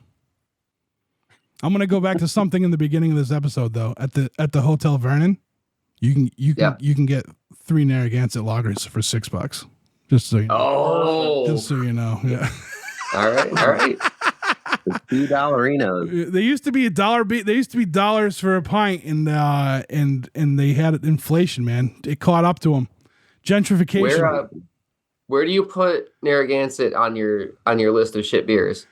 I'm gonna go back to something in the beginning of this episode though. At the Hotel Vernon, you can get 3 Narragansett lagers for $6. Just so you know. Oh. Just so you know. Yeah. All right. $2. They used to be they used to be dollars for a pint, and they had inflation, man. It caught up to them. Gentrification. Where do you put Narragansett on your list of shit beers?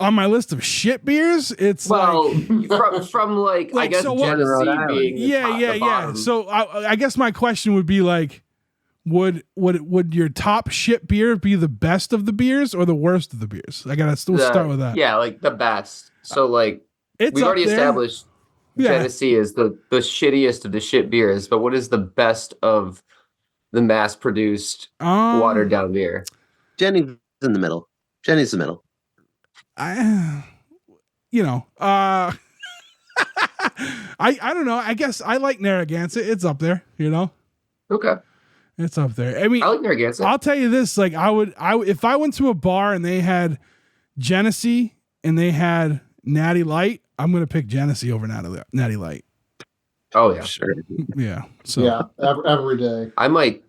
On my list of shit beers, it's from like I guess so Genesee being the bottom. So I guess my question would be like, would your top shit beer be the best of the beers or the worst of the beers? I gotta still start with that. Yeah, like the best. So like we've already established Genesee is the shittiest of the shit beers, but what is the best of the mass produced watered down beer? Jenny's in the middle. Jenny's the middle. I don't know. I guess I like Narragansett. It's up there, you know? Okay. It's up there. I mean, I like Narragansett. I'll tell you this, like if I went to a bar and they had Genesee and they had Natty Light, I'm going to pick Genesee over Natty Light. Oh yeah. Sure. Yeah. So yeah, every day. I might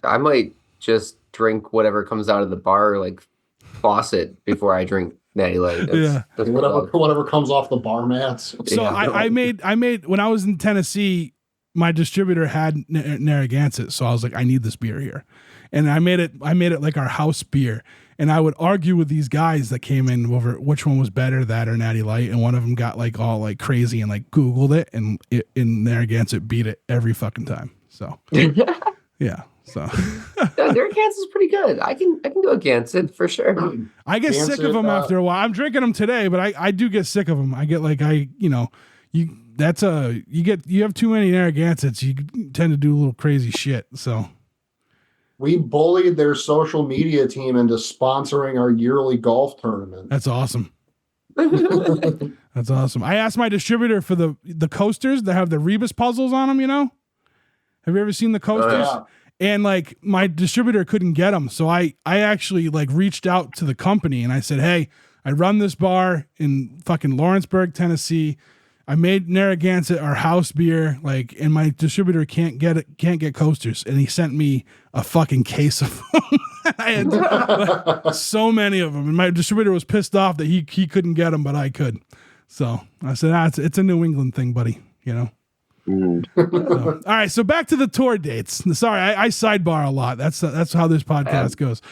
just drink whatever comes out of the bar, like faucet, before I drink Natty Light. That's whatever comes off the bar mats. So yeah. I made when I was in Tennessee, my distributor had Narragansett, so I was like, I need this beer here, and I made it like our house beer. And I would argue with these guys that came in over which one was better, that or Natty Light, and one of them got like all like crazy and like Googled it, and Narragansett beat it every fucking time. So yeah, so Narragansett's pretty good. I can do a Gansett for sure. I get sick of them after a while. I'm drinking them today, but I do get sick of them. I get like you have too many Narragansetts, you tend to do a little crazy shit. So we bullied their social media team into sponsoring our yearly golf tournament. That's awesome. That's awesome. I asked my distributor for the coasters that have the Rebus puzzles on them, you know? Have you ever seen the coasters? Yeah. And like my distributor couldn't get them. So I actually like reached out to the company and I said, hey, I run this bar in fucking Lawrenceburg, Tennessee. I made Narragansett our house beer, like, and my distributor can't get coasters. And he sent me a fucking case of them. I had like, so many of them. And my distributor was pissed off that he couldn't get them, but I could. So I said, it's a New England thing, buddy, you know? So, all right, so back to the tour dates. Sorry, I sidebar a lot. That's how this podcast goes.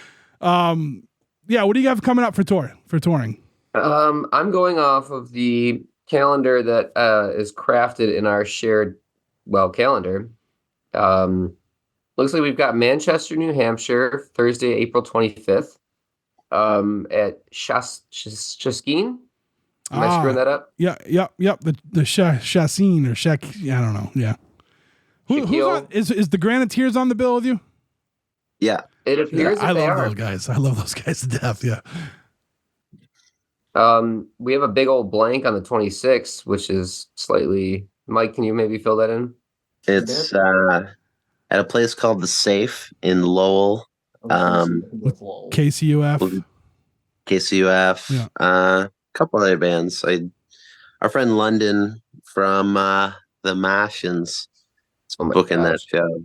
Yeah, what do you have coming up for touring? I'm going off of the calendar that is crafted in our shared calendar. Looks like we've got Manchester, New Hampshire, Thursday, April 25th, at Shaskeen. Am I screwing that up? Yeah. The Chassin or Shaq. I don't know. Yeah. Who's on, is the Graniteers on the bill with you? Yeah. It appears I that they love are. those guys. I love those guys to death. Yeah. We have a big old blank on the 26th, which is slightly. Mike, can you maybe fill that in? It's at a place called The Safe in Lowell. KCUF. KCUF. Yeah. A couple other bands. Our friend London from the Martians Oh my booking that gosh. show.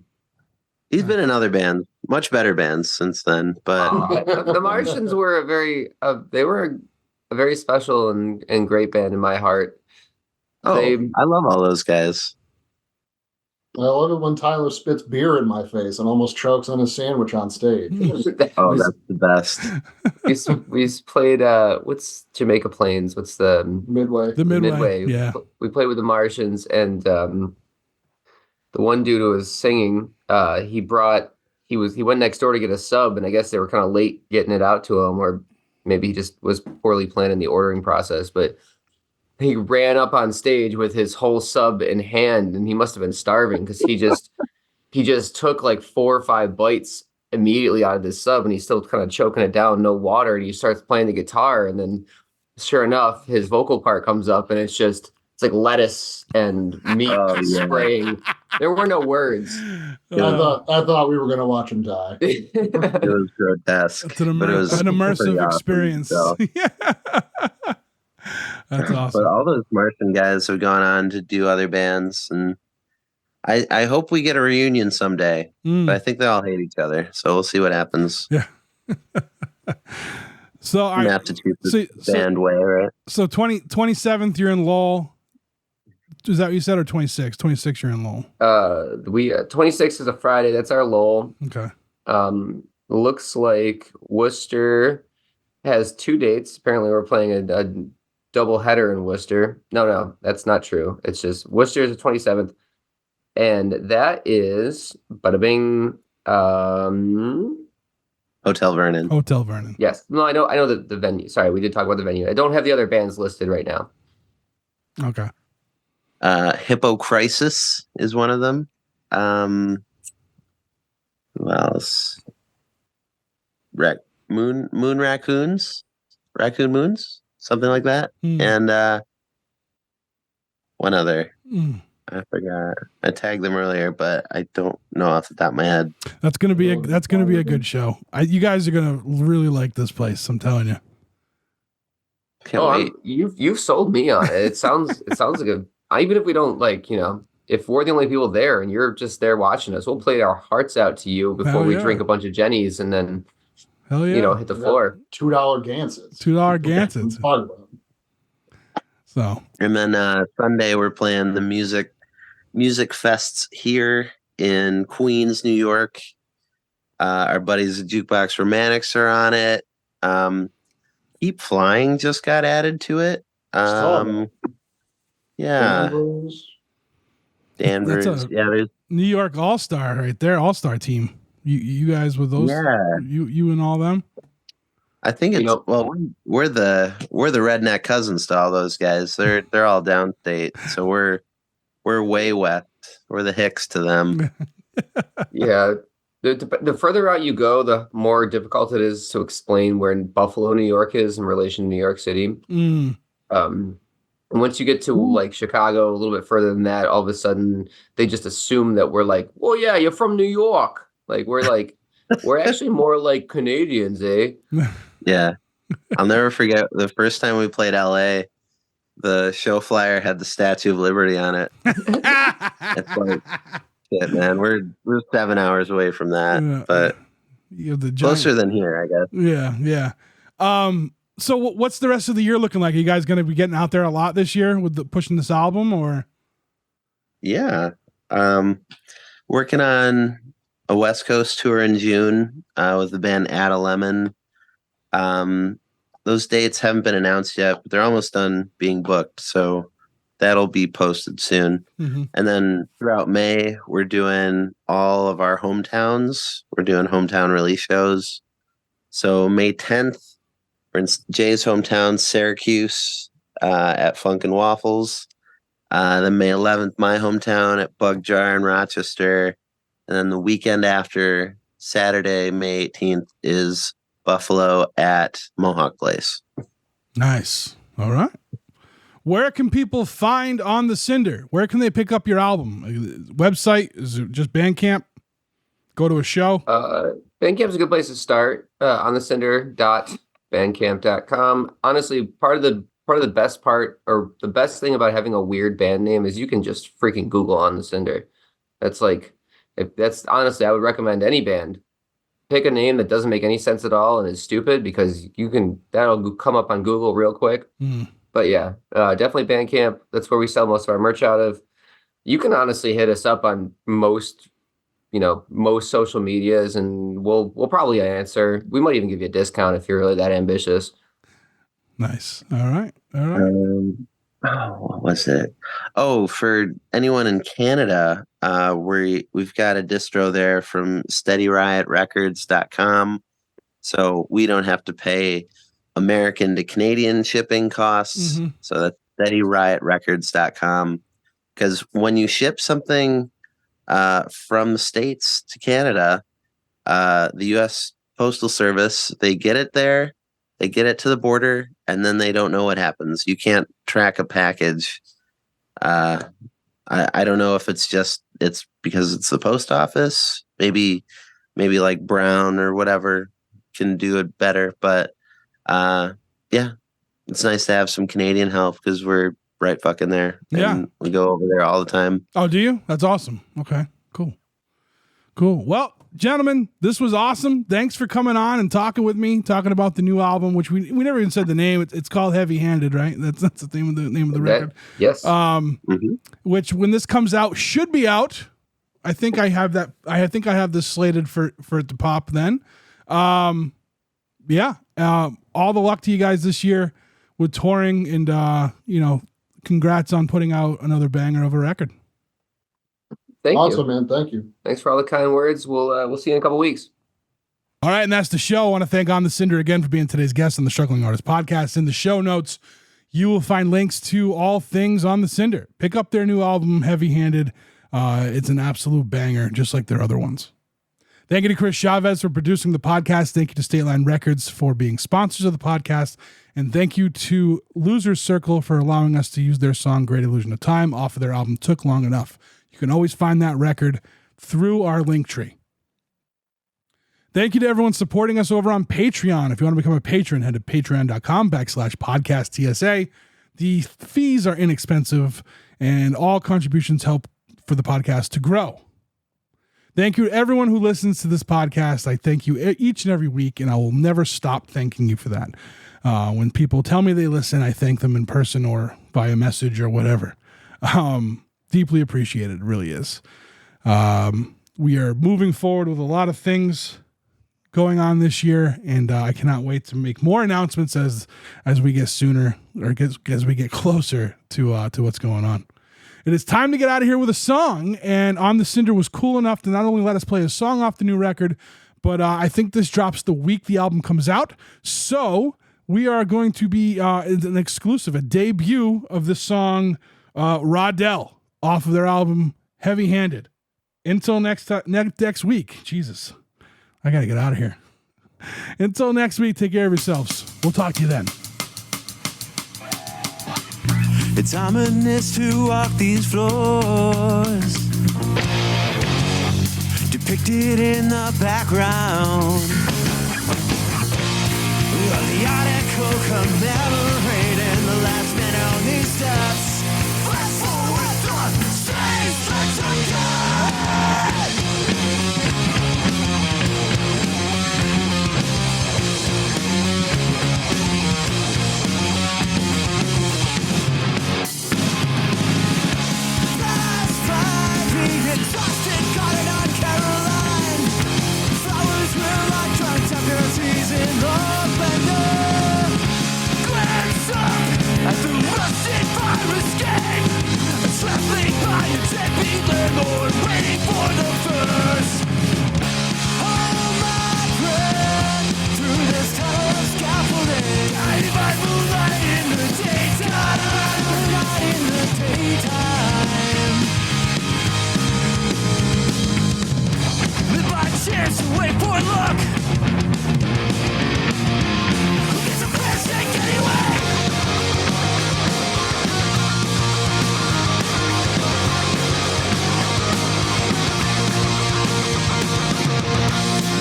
He's been in other bands, much better bands since then. But The Martians were a very special and great band in my heart. I love all those guys. I love it when Tyler spits beer in my face and almost chokes on his sandwich on stage. Oh, that's the best. we played what's Jamaica Plains? What's the Midway. The Midway. Yeah. We played with the Martians, and the one dude who was singing, he went next door to get a sub, and I guess they were kind of late getting it out to him, or maybe he just was poorly planned in the ordering process, but he ran up on stage with his whole sub in hand, and he must have been starving because he just took like 4 or 5 bites immediately out of this sub, and he's still kind of choking it down, no water, and he starts playing the guitar, and then sure enough, his vocal part comes up, and it's like lettuce and meat spraying. There were no words. I thought we were going to watch him die. It was grotesque. It's an but it was immersive pretty awesome, experience. so. Yeah. That's awesome. But all those Martian guys have gone on to do other bands, and I hope we get a reunion someday. But I think they all hate each other, so we'll see what happens. Yeah. So I'm gonna have to choose the band way, right? So 27th, you're in Lowell. Is that what you said, or 26? 26, you're in Lowell. 26 is a Friday. That's our Lowell. Okay. Looks like Worcester has 2 dates. Apparently, we're playing a double header in Worcester. No, that's not true. It's just Worcester is the 27th, and that is bada bing. Hotel Vernon. Hotel Vernon. Yes. No, I know the venue. Sorry, we did talk about the venue. I don't have the other bands listed right now. Okay. Hippo Crisis is one of them. Who else? Moon Raccoons? Raccoon Moons? Something like that. And one other. I forgot. I tagged them earlier, but I don't know off the top of my head. That's gonna be a good show. You guys are gonna really like this place. I'm telling you. Can't wait. You've sold me on it. It sounds like even if we don't if we're the only people there and you're just there watching us, we'll play our hearts out to you before we drink a bunch of Jennies and then hit the floor. $2 Gansets. $2 Gansets. So and then Sunday we're playing the music fests here in Queens, New York. Our buddies at Jukebox Romantics are on it. Keep Flying just got added to it. Yeah. Danvers. There's New York All-Star right there, All-Star team. You guys with those? Yeah. You and all them? I think it's we're the redneck cousins to all those guys. They're all downstate, so we're way west. We're the Hicks to them. Yeah, the further out you go, the more difficult it is to explain where Buffalo, New York is in relation to New York City. And once you get to like Chicago, a little bit further than that, all of a sudden they just assume that we're like, well, yeah, you're from New York. Like we're actually more like Canadians, eh? Yeah. I'll never forget the first time we played LA, the show flyer had the Statue of Liberty on it. It's like, shit, man, we're 7 hours away from that, Yeah. but You have the closer than here, I guess. Yeah. So what's the rest of the year looking like? Are you guys going to be getting out there a lot this year with pushing this album, or? Yeah. Working on a West Coast tour in June with the band Add a Lemon. Those dates haven't been announced yet, but they're almost done being booked, so that'll be posted soon. Mm-hmm. And then throughout May, we're doing all of our hometowns. We're doing hometown release shows. So May 10th, we're in Jay's hometown, Syracuse, at Funk and Waffles. Then May 11th, my hometown at Bug Jar in Rochester. And then the weekend after, Saturday, May 18th, is Buffalo at Mohawk Place. Nice. All right. Where can people find On the Cinder? Where can they pick up your album? Website? Is it just Bandcamp? Go to a show? Bandcamp's a good place to start. On the cinder.bandcamp.com. Honestly, part of the best part, or the best thing about having a weird band name, is you can just freaking Google On the Cinder. Honestly, I would recommend any band pick a name that doesn't make any sense at all and is stupid, because that'll come up on Google real quick. But yeah, definitely Bandcamp. That's where we sell most of our merch out of. You can honestly hit us up on most social medias, and we'll probably answer. We might even give you a discount if you're really that ambitious. Nice. All right. What was it? Oh, for anyone in Canada, we've got a distro there from SteadyRiotRecords.com, so we don't have to pay American to Canadian shipping costs. Mm-hmm. So that's SteadyRiotRecords.com, because when you ship something from the States to Canada, the U.S. Postal Service, they get it there, they get it to the border, and then they don't know what happens. You can't track a package. I don't know if it's because it's the post office. Maybe like Brown or whatever can do it better. But yeah, it's nice to have some Canadian help, because we're right fucking there. Yeah. And we go over there all the time. Oh, do you? That's awesome. Okay, cool. Well, gentlemen, this was awesome. Thanks for coming on and talking with me, talking about the new album, which we never even said the name. It's called Heavy Handed, right? That's the name of the record. Yes. Which, when this comes out, should be out. I think I have that. I think I have this slated for it to pop then. Yeah. All the luck to you guys this year with touring, and congrats on putting out another banger of a record. Thank you. Awesome, man. Thank you. Thanks for all the kind words. We'll see you in a couple weeks. All right, and that's the show. I want to thank On the Cinder again for being today's guest on the Struggling Artist Podcast. In the show notes, you will find links to all things On the Cinder. Pick up their new album, Heavy Handed. It's an absolute banger, just like their other ones. Thank you to Chris Chavez for producing the podcast. Thank you to State Line Records for being sponsors of the podcast. And thank you to Loser's Circle for allowing us to use their song, Great Illusion of Time, off of their album, Took Long Enough. You can always find that record through our link tree. Thank you to everyone supporting us over on Patreon. If you want to become a patron, head to patreon.com/podcasttsa. The fees are inexpensive, and all contributions help for the podcast to grow. Thank you to everyone who listens to this podcast. I thank you each and every week, and I will never stop thanking you for that. When people tell me they listen, I thank them in person or via message or whatever. Deeply appreciated. It really is. We are moving forward with a lot of things going on this year, and I cannot wait to make more announcements as we get sooner, or as we get closer to what's going on. It is time to get out of here with a song, and On the Cinder was cool enough to not only let us play a song off the new record, but I think this drops the week the album comes out. So we are going to be an exclusive, a debut of the song Rodell off of their album Heavy Handed. Until next week. Jesus, I got to get out of here. Until next week, take care of yourselves. We'll talk to you then. It's ominous to walk these floors, depicted in the background. The article commemorating the last man on these steps. Fast forward the same structure. Exhausted, got it on Caroline. Flowers were like drunk tuckers in the blender. Glance up at the rusted fire escape. Traveling by a deadbeat landlord, waiting for the first. Hold my breath through this tunnel of scaffolding. Guided by moonlight in the daytime. Moonlight in the daytime. By chance to wait for luck. Who gets a fair shake anyway?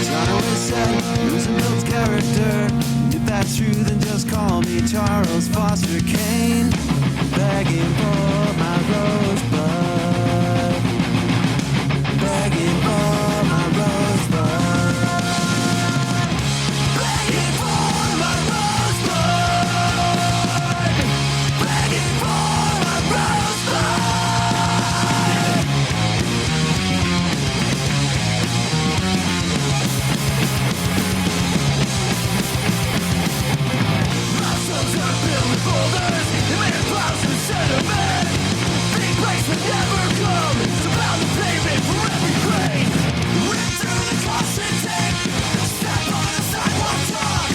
John always said, losing builds character. If that's true, then just call me Charles Foster Kane. Begging for my rosebud. Begging for my rosebud. Begging for my rosebud. Begging for my rosebud. Muscles are filled with boulders. They made of clouds and sediment. Big breaks that never come. It's about the pavement for every grain. Rip through the caution tape. Step on a sidewalk talk.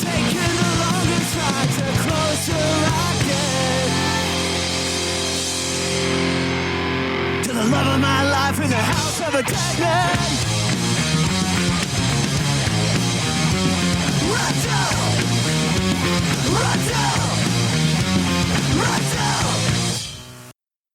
Taking the longest ride to close your rocket. To the love of my life in the house of a dead man. Run down. Run down. Run down.